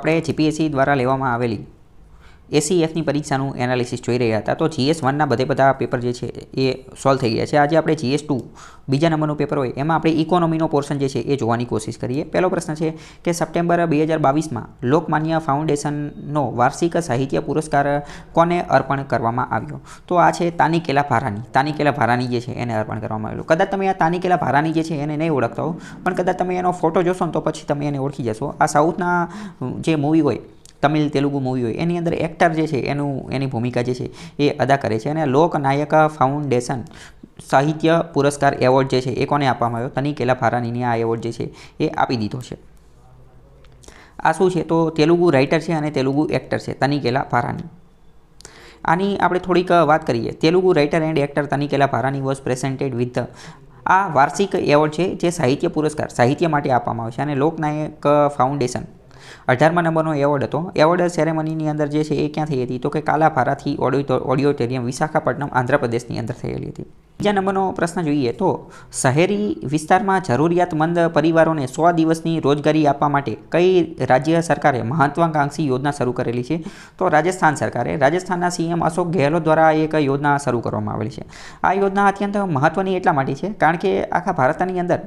આપણે જીપીએસસી દ્વારા લેવામાં આવેલી એસીએફની પરીક્ષાનું એનાલિસિસ જોઈ રહ્યા હતા. તો GS1ના બધા પેપર જે છે એ સોલ્વ થઈ ગયા છે. આજે આપણે GS2 બીજા નંબરનું પેપર હોય એમાં આપણે ઇકોનોમીનો પોર્શન જે છે એ જોવાની કોશિશ કરીએ. પહેલો પ્રશ્ન છે કે સપ્ટેમ્બર 2022માં લોકમાન્ય ફાઉન્ડેશનનો વાર્ષિક સાહિત્ય પુરસ્કાર કોને અર્પણ કરવામાં આવ્યો? તો આ છે તાનિકેલા ભારાની જે છે એને અર્પણ કરવામાં આવેલો. કદાચ તમે આ તાનિકેલા ભારાની જે છે એને નહીં ઓળખતા હો, પણ કદાચ તમે એનો ફોટો જોશો ને તો પછી તમે એને ઓળખી જશો. આ સાઉથના જે મૂવી હોય, તમિલ તેલુગુ મૂવી હોય, એની અંદર એક્ટર જે છે એની ભૂમિકા જે છે એ અદા કરે છે. અને લોકનાયક ફાઉન્ડેશન સાહિત્ય પુરસ્કાર એવોર્ડ જે છે એ કોને આપવામાં આવ્યો? તાનિકેલા ભારાનીને આ એવોર્ડ જે છે એ આપી દીધો છે. આ શું છે? તો તેલુગુ રાઇટર છે અને તેલુગુ એક્ટર છે તાનિકેલા ભારાની. આની આપણે થોડીક વાત કરીએ. Telugu writer and actor Tanikella Bharani was presented with આ વાર્ષિક એવોર્ડ છે જે સાહિત્ય પુરસ્કાર સાહિત્ય માટે આપવામાં આવે છે. અને લોકનાયક ફાઉન્ડેશન 18મા નંબરનો એવોર્ડ હતો. એવોર્ડ સેરેમનીની અંદર જે છે એ ક્યાં થઈ હતી? તો કે કાલાભારાથી ઓડિટોરિયમ વિશાખાપટ્ટનમ આંધ્રપ્રદેશની અંદર થયેલી હતી. બીજા નંબરનો પ્રશ્ન જોઈએ તો શહેરી વિસ્તારમાં જરૂરિયાતમંદ પરિવારોને 100 દિવસની રોજગારી આપવા માટે કઈ રાજ્ય સરકારે મહત્વાકાંક્ષી યોજના શરૂ કરેલી છે? તો રાજસ્થાન સરકારે. રાજસ્થાનના સીએમ અશોક ગેહલોત દ્વારા એક યોજના શરૂ કરવામાં આવેલી છે. આ યોજના અત્યંત મહત્ત્વની એટલા માટે છે કારણ કે આખા ભારતની અંદર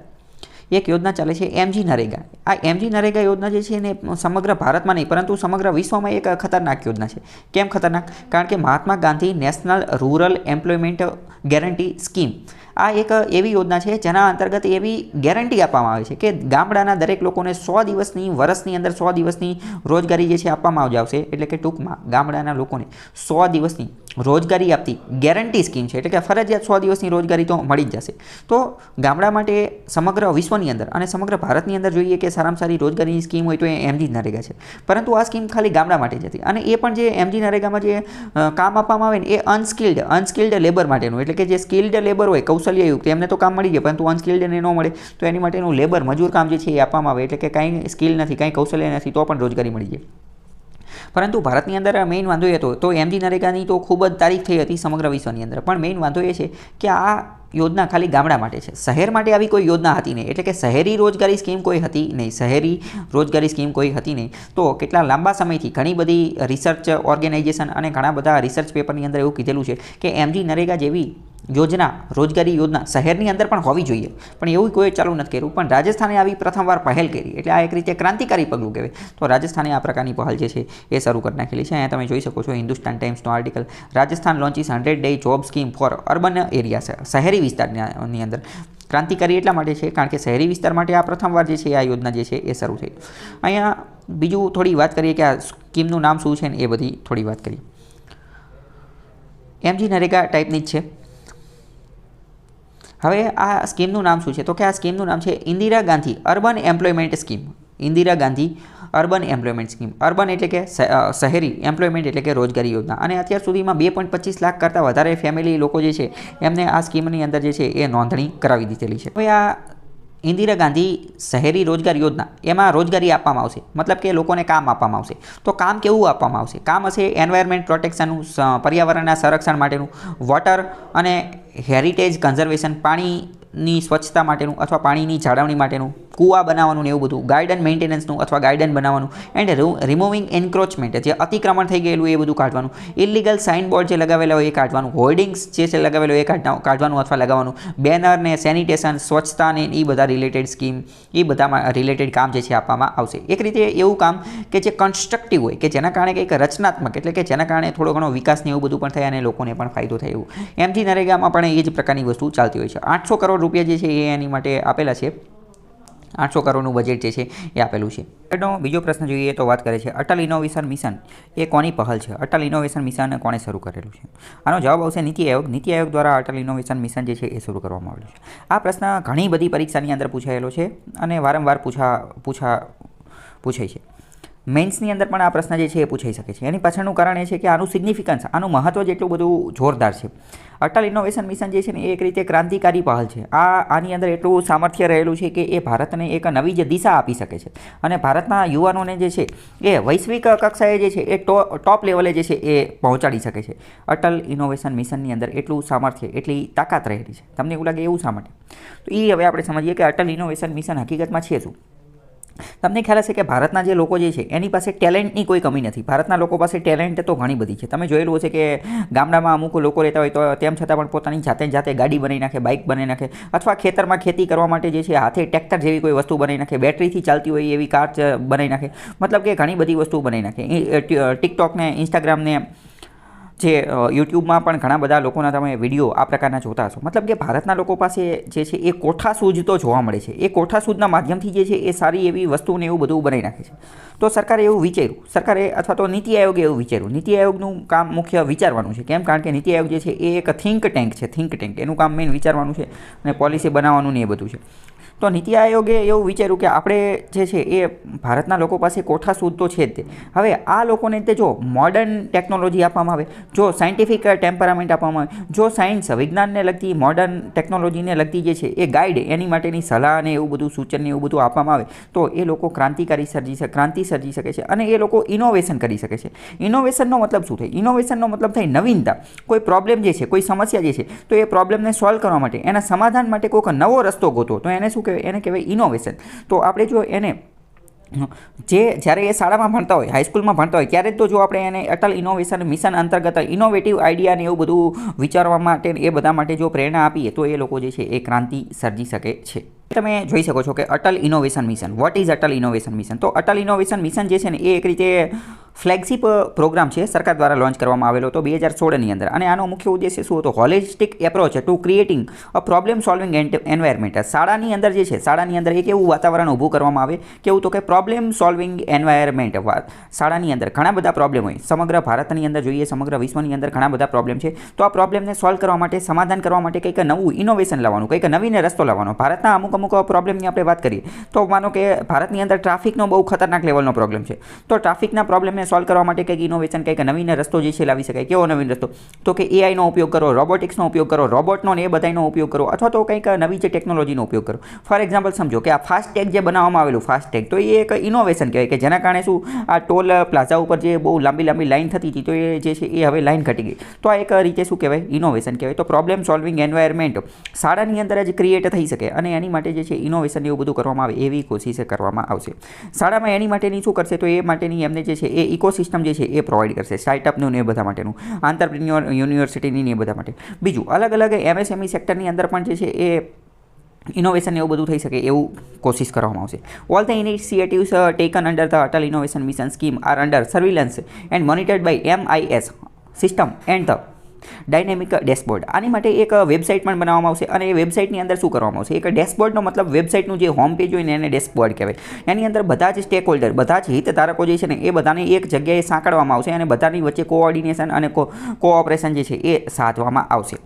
એક યોજના ચાલે છે MG નરેગા. આ MG નરેગા યોજના જે છે એને સમગ્ર ભારતમાં નહીં પરંતુ સમગ્ર વિશ્વમાં એક ખતરનાક યોજના છે. કેમ ખતરનાક? કારણ કે Mahatma Gandhi national rural employment guarantee scheme આ એક એવી યોજના છે જેના અંતર્ગત એવી ગેરંટી આપવામાં આવે છે કે ગામડાના દરેક લોકોને 100 દિવસની વર્ષની અંદર 100 દિવસની રોજગારી જે છે આપવામાં આવશે. એટલે કે ટૂંકમાં ગામડાના લોકોને 100 દિવસની રોજગારી આપતી ગેરંટી સ્કીમ છે. એટલે કે ફરજિયાત 100 દિવસની રોજગારી તો મળી જ જશે. તો ગામડા માટે સમગ્ર વિશ્વની અંદર અને સમગ્ર ભારતની અંદર જોઈએ કે સારામાં સારી રોજગારીની સ્કીમ હોય તો એ MG નરેગા છે. પરંતુ આ સ્કીમ ખાલી ગામડા માટે જ હતી. અને એ પણ જે MG નરેગામાં જે કામ આપવામાં આવે ને એ અનસ્કિલ્ડ લેબર માટેનું. એટલે કે જે સ્કિલ્ડ લેબર હોય કૌશલ્યયુક્ત એમને તો કામ મળી જાય પરંતુ અનસ્કિલ્ડને ન મળે તો એની માટેનું લેબર મજૂર કામ જે છે એ આપવામાં આવે. એટલે કે કાંઈ સ્કિલ નથી, કાંઈ કૌશલ્ય નથી તો પણ રોજગારી મળી જાય. પરંતુ ભારતની અંદર મેઇન વાંધો એ હતો તો MG નરેગાની તો ખૂબ જ તારીફ થઈ હતી સમગ્ર વિશ્વની અંદર. પણ મેઇન વાંધો એ છે કે આ યોજના ખાલી ગામડા માટે છે. શહેર માટે આવી કોઈ યોજના હતી નહીં. એટલે કે શહેરી રોજગારી સ્કીમ કોઈ હતી નહીં. તો કેટલા લાંબા સમયથી ઘણી બધી રિસર્ચ ઓર્ગેનાઇઝેશન અને ઘણા બધા રિસર્ચ પેપરની અંદર એવું કીધેલું છે કે MG નરેગા જેવી યોજના રોજગારી યોજના શહેરની અંદર પણ હોવી જોઈએ, પણ એવું કોઈ ચાલુ નથી કર્યું. પણ રાજસ્થાને આવી પ્રથમવાર પહેલ કરી એટલે આ એક રીતે ક્રાંતિકારી પગલું કહેવાય. તો રાજસ્થાને આ પ્રકારની પહેલ જે છે એ શરૂ કરી નાખેલી છે. અહીંયા તમે જોઈ શકો છો હિન્દુસ્તાન ટાઈમ્સનો article, Rajasthan launches 100-day job scheme for urban area. શહેરી વિસ્તારની અંદર ક્રાંતિકારી એટલા માટે છે કારણ કે શહેરી વિસ્તાર માટે આ પ્રથમવાર જે છે આ યોજના જે છે એ શરૂ થઈ. અહીંયા બીજું થોડી વાત કરીએ કે આ સ્કીમનું નામ શું છે ને એ બધી થોડી વાત કરીએ. MG નરેગા ટાઈપની જ છે. હવે આ સ્કીમનું નામ શું છે? તો કે આ સ્કીમનું નામ છે Indira Gandhi urban employment scheme. Indira Gandhi urban employment scheme. Urban એટલે કે શહેરી, એમ્પ્લોયમેન્ટ એટલે કે રોજગારી યોજના. અને અત્યાર સુધીમાં 2.25 લાખ કરતાં વધારે ફેમિલી લોકો જે છે એમને આ સ્કીમની અંદર જે છે એ નોંધણી કરાવી દીધેલી છે. હવે આ ઇન્દિરા ગાંધી શહેરી રોજગાર યોજના એમાં રોજગારી આપવામાં આવશે, મતલબ કે લોકોને કામ આપવામાં આવશે. તો કામ કેવું આપવામાં આવશે? કામ હશે એન્વાયરમેન્ટ પ્રોટેક્શનનું, પર્યાવરણના સંરક્ષણ માટેનું, વોટર અને હેરિટેજ કન્ઝર્વેશન, પાણીની સ્વચ્છતા માટેનું અથવા પાણીની જાળવણી માટેનું, કૂવા બનાવવાનું ને એવું બધું, ગાર્ડન મેન્ટેનન્સનું અથવા ગાર્ડન બનાવવાનું, એન્ડ રિમૂવિંગ એન્ક્રોચમેન્ટ જે અતિક્રમણ થઈ ગયેલું એ બધું કાઢવાનું, ઇલીગલ સાઇન બોર્ડ જે લગાવેલા હોય એ કાઢવાનું, હોર્ડિંગ્સ જે છે લગાવેલો એ કાઢવાનું અથવા લગાવવાનું, બેનર ને સેનિટેશન, સ્વચ્છતા ને એ બધા રિલેટેડ સ્કીમ, એ બધામાં રિલેટેડ કામ જે છે આપવામાં આવશે. એક રીતે એવું કામ કે જે કન્સ્ટ્રક્ટિવ હોય કે જેના કારણે કંઈક રચનાત્મક એટલે કે જેના કારણે થોડો ઘણો વિકાસ ને એવું બધું પણ થાય અને લોકોને પણ ફાયદો થાય એવું. MG નરેગામાં પણ એ જ પ્રકારની વસ્તુ ચાલતી હોય છે. 800 કરોડ રૂપિયા જે છે એ એની માટે આપેલા છે. 800 કરોડનું બજેટ જે છે એ આપેલું છે. બીજો પ્રશ્ન જોઈએ તો વાત કરે છે અટલ ઇનોવેશન મિશન એ કોની પહેલ છે? અટલ ઇનોવેશન મિશન કોણે શરૂ કરેલું છે? આનો જવાબ આવશે નીતિ આયોગ. નીતિ આયોગ દ્વારા અટલ ઇનોવેશન મિશન જે છે એ શરૂ કરવામાં આવેલું છે. આ પ્રશ્ન ઘણી બધી પરીક્ષાની અંદર પૂછાયેલો છે અને વારંવાર પૂછાય છે. મેન્સની અંદર પણ આ પ્રશ્ન જે છે એ પૂછાઈ શકે છે. એની પાછળનું કારણ એ છે કે આનું સિગ્નિફિકન્સ, આનું મહત્ત્વ જેટલું બધું જોરદાર છે. અટલ ઇનોવેશન મિશન જે છે ને એ એક રીતે ક્રાંતિકારી પહેલ છે. આની અંદર એટલું સામર્થ્ય રહેલું છે કે એ ભારતને એક નવી જ દિશા આપી શકે છે અને ભારતના યુવાનોને જે છે એ વૈશ્વિક કક્ષાએ જે છે એ ટોપ લેવલે જે છે એ પહોંચાડી શકે છે. અટલ ઇનોવેશન મિશનની અંદર એટલું સામર્થ્ય, એટલી તાકાત રહેલી છે. તમને એવું લાગે એવું શા માટે? તો એ હવે આપણે સમજીએ કે અટલ ઇનોવેશન મિશન હકીકતમાં છે શું. તમને ખ્યાલ હશે કે ભારતના જે લોકો જે છે એની પાસે ટેલેન્ટની કોઈ કમી નથી. ભારતના લોકો પાસે ટેલેન્ટ તો ઘણી બધી છે. તમે જોયેલું હશે કે ગામડામાં અમુક લોકો રહેતા હોય તો તેમ છતાં પણ પોતાની જાતે ગાડી બનાવી નાખે, બાઇક બનાવી નાખે, અથવા ખેતરમાં ખેતી કરવા માટે જે છે હાથે ટ્રેક્ટર જેવી કોઈ વસ્તુ બનાવી નાખે, બેટરીથી ચાલતી હોય એવી કાર બનાવી નાખે. મતલબ કે ઘણી બધી વસ્તુ બનાવી નાખે. ટિકટોકને, ઇન્સ્ટાગ્રામને, જે યુટ્યુબમાં પણ ઘણા બધા લોકોના તમે વિડીયો આ પ્રકારના જોતા હશો. મતલબ કે ભારતના લોકો પાસે જે છે એ કોઠાસૂઝ તો જોવા મળે છે. એ કોઠાસૂઝના માધ્યમથી જે છે એ સારી એવી વસ્તુને એવું બધું બનાવી નાખે છે. તો સરકારે એવું વિચાર્યું, સરકારે અથવા તો નીતિ આયોગે એવું વિચાર્યું. નીતિ આયોગનું કામ મુખ્ય વિચારવાનું છે. કેમ? કારણ કે નીતિ આયોગ જે છે એ એક થિંક ટેન્ક છે. થિંક ટેન્ક એનું કામ મેઇન વિચારવાનું છે અને પોલિસી બનાવવાનું ને એ બધું છે. તો નીતિ આયોગે એવું વિચાર્યું કે આપણે જે છે એ ભારતના લોકો પાસે કોઠાસૂઝ તો છે જ તે. હવે આ લોકોને તે જો મોડર્ન ટેકનોલોજી આપવામાં આવે, જો સાયન્ટિફિક ટેમ્પરામેન્ટ આપવામાં આવે, જો સાયન્સ વિજ્ઞાનને લગતી, મોડર્ન ટેકનોલોજીને લગતી જે છે એ ગાઈડ, એની માટેની સલાહ અને એવું બધું સૂચન ને એવું બધું આપવામાં આવે તો એ લોકો ક્રાંતિ સર્જી શકે છે અને એ લોકો ઇનોવેશન કરી શકે છે. ઇનોવેશનનો મતલબ શું થાય? ઇનોવેશનનો મતલબ થાય નવીનતા. કોઈ પ્રોબ્લેમ જે છે, કોઈ સમસ્યા જે છે, તો એ પ્રોબ્લેમને સોલ્વ કરવા માટે, એના સમાધાન માટે કોઈક નવો રસ્તો ગોતો, તો એને શું કહેવાય? એને કહેવાય ઇનોવેશન. તો આપણે જો એને જ્યારે એ શાળામાં ભણતા હોય, હાઈસ્કૂલમાં ભણતા હોય ત્યારે તો જો આપણે એને અટલ ઇનોવેશન મિશન અંતર્ગત ઇનોવેટિવ આઈડિયા ને એવું બધું વિચારવા માટે, એ બધા માટે જો પ્રેરણા આપીએ તો એ લોકો જે છે એ ક્રાંતિ સર્જી શકે છે. તમે જોઈ શકો છો કે Atal innovation mission. What is Atal innovation mission? તો અટલ ઇનોવેશન મિશન જે છે ને એ એક રીતે ફ્લેગશિપ પ્રોગ્રામ છે, સરકાર દ્વારા લોન્ચ કરવામાં આવેલો હતો 2016ની અંદર. અને આનો મુખ્ય ઉદ્દેશ્ય શું હતો? Holistic approach to creating a problem solving environment. શાળાની અંદર જે છે, શાળાની અંદર એક એવું વાતાવરણ ઊભું કરવામાં આવે, કેવું તો કે પ્રોબ્લેમ સોલ્વિંગ એન્વાયરમેન્ટ. શાળાની અંદર ઘણા બધા પ્રોબ્લેમ હોય, સમગ્ર ભારતની અંદર જોઈએ, સમગ્ર વિશ્વની અંદર ઘણા બધા પ્રોબ્લેમ છે. તો આ પ્રોબ્લેમને સોલ્વ કરવા માટે, સમાધાન કરવા માટે કંઈક નવું ઇનોવેશન લાવવાનું, કંઈક નવીન રસ્તો લાવવાનો. ભારતના અમુક પ્રોબ્લેમની આપણે વાત કરીએ તો માનો કે ભારતની અંદર ટ્રાફિકનો બહુ ખતરનાક લેવલનો પ્રોબ્લેમ છે. તો ટ્રાફિકના પ્રોબ્લેમને સોલ્વ કરવા માટે કંઈક ઇનોવેશન, કંઈક નવીન રસ્તો જે છે લાવી શકાય. કેવો નવીન રસ્તો? તો કે એઆઈનો ઉપયોગ કરો, રોબોટિક્સનો ઉપયોગ કરો, રોબોટનો ને એ બધાનો ઉપયોગ કરો, અથવા તો કંઈક નવી જે ટેકનોલોજીનો ઉપયોગ કરો. ફોર એક્ઝામ્પલ સમજો કે આ ફાસ્ટેગ જે બનાવવામાં આવેલું, ફાસ્ટેગ, તો એ એક ઇનોવેશન કહેવાય કે જેના કારણે શું, આ ટોલ પ્લાઝા ઉપર જે બહુ લાંબી લાઈન થતી હતી તો એ જે છે એ હવે લાઈન ઘટી ગઈ. તો આ એક રીતે શું કહેવાય? ઇનોવેશન કહેવાય. તો પ્રોબ્લેમ સોલ્વિંગ એન્વાયરમેન્ટ શાળાની અંદર જ ક્રિએટ થઈ શકે અને એની માટે જે છે ઇનોવેશન એવું બધું કરવામાં આવે એવી કોશિશ કરવામાં આવશે. શાળામાં એની માટેની શું કરશે? તો એ માટેની એમને જે છે એ ઇકોસિસ્ટમ જે છે એ પ્રોવાઈડ કરશે, સ્ટાર્ટઅપનું ને એ બધા માટેનું, આંતરપ્રિન્યોર યુનિવર્સિટીની ને એ બધા માટે. બીજું અલગ અલગ એમએસએમઈ સેક્ટરની અંદર પણ જે છે એ ઇનોવેશન એવું બધું થઈ શકે એવું કોશિશ કરવામાં આવશે. All the initiatives taken under the Atal innovation mission scheme are under surveillance and monitored by MIS system and the dynamic dashboard. આની માટે એક વેબસાઇટ પણ બનાવવામાં આવશે અને એ વેબસાઇટની અંદર શું કરવામાં આવશે? એક ડેશબોર્ડનો મતલબ વેબસાઇટનું જે હોમ પેજ હોય ને એને ડેશબોર્ડ કહેવાય. એની અંદર બધા જ સ્ટેક હોલ્ડર, બધા જ હિતધારકો જે છે ને એ બધાને એક જગ્યાએ સાંકળવામાં આવશે અને બધાની વચ્ચે કોઓર્ડિનેશન અને કોઓપરેશન જે છે એ સાધવામાં આવશે.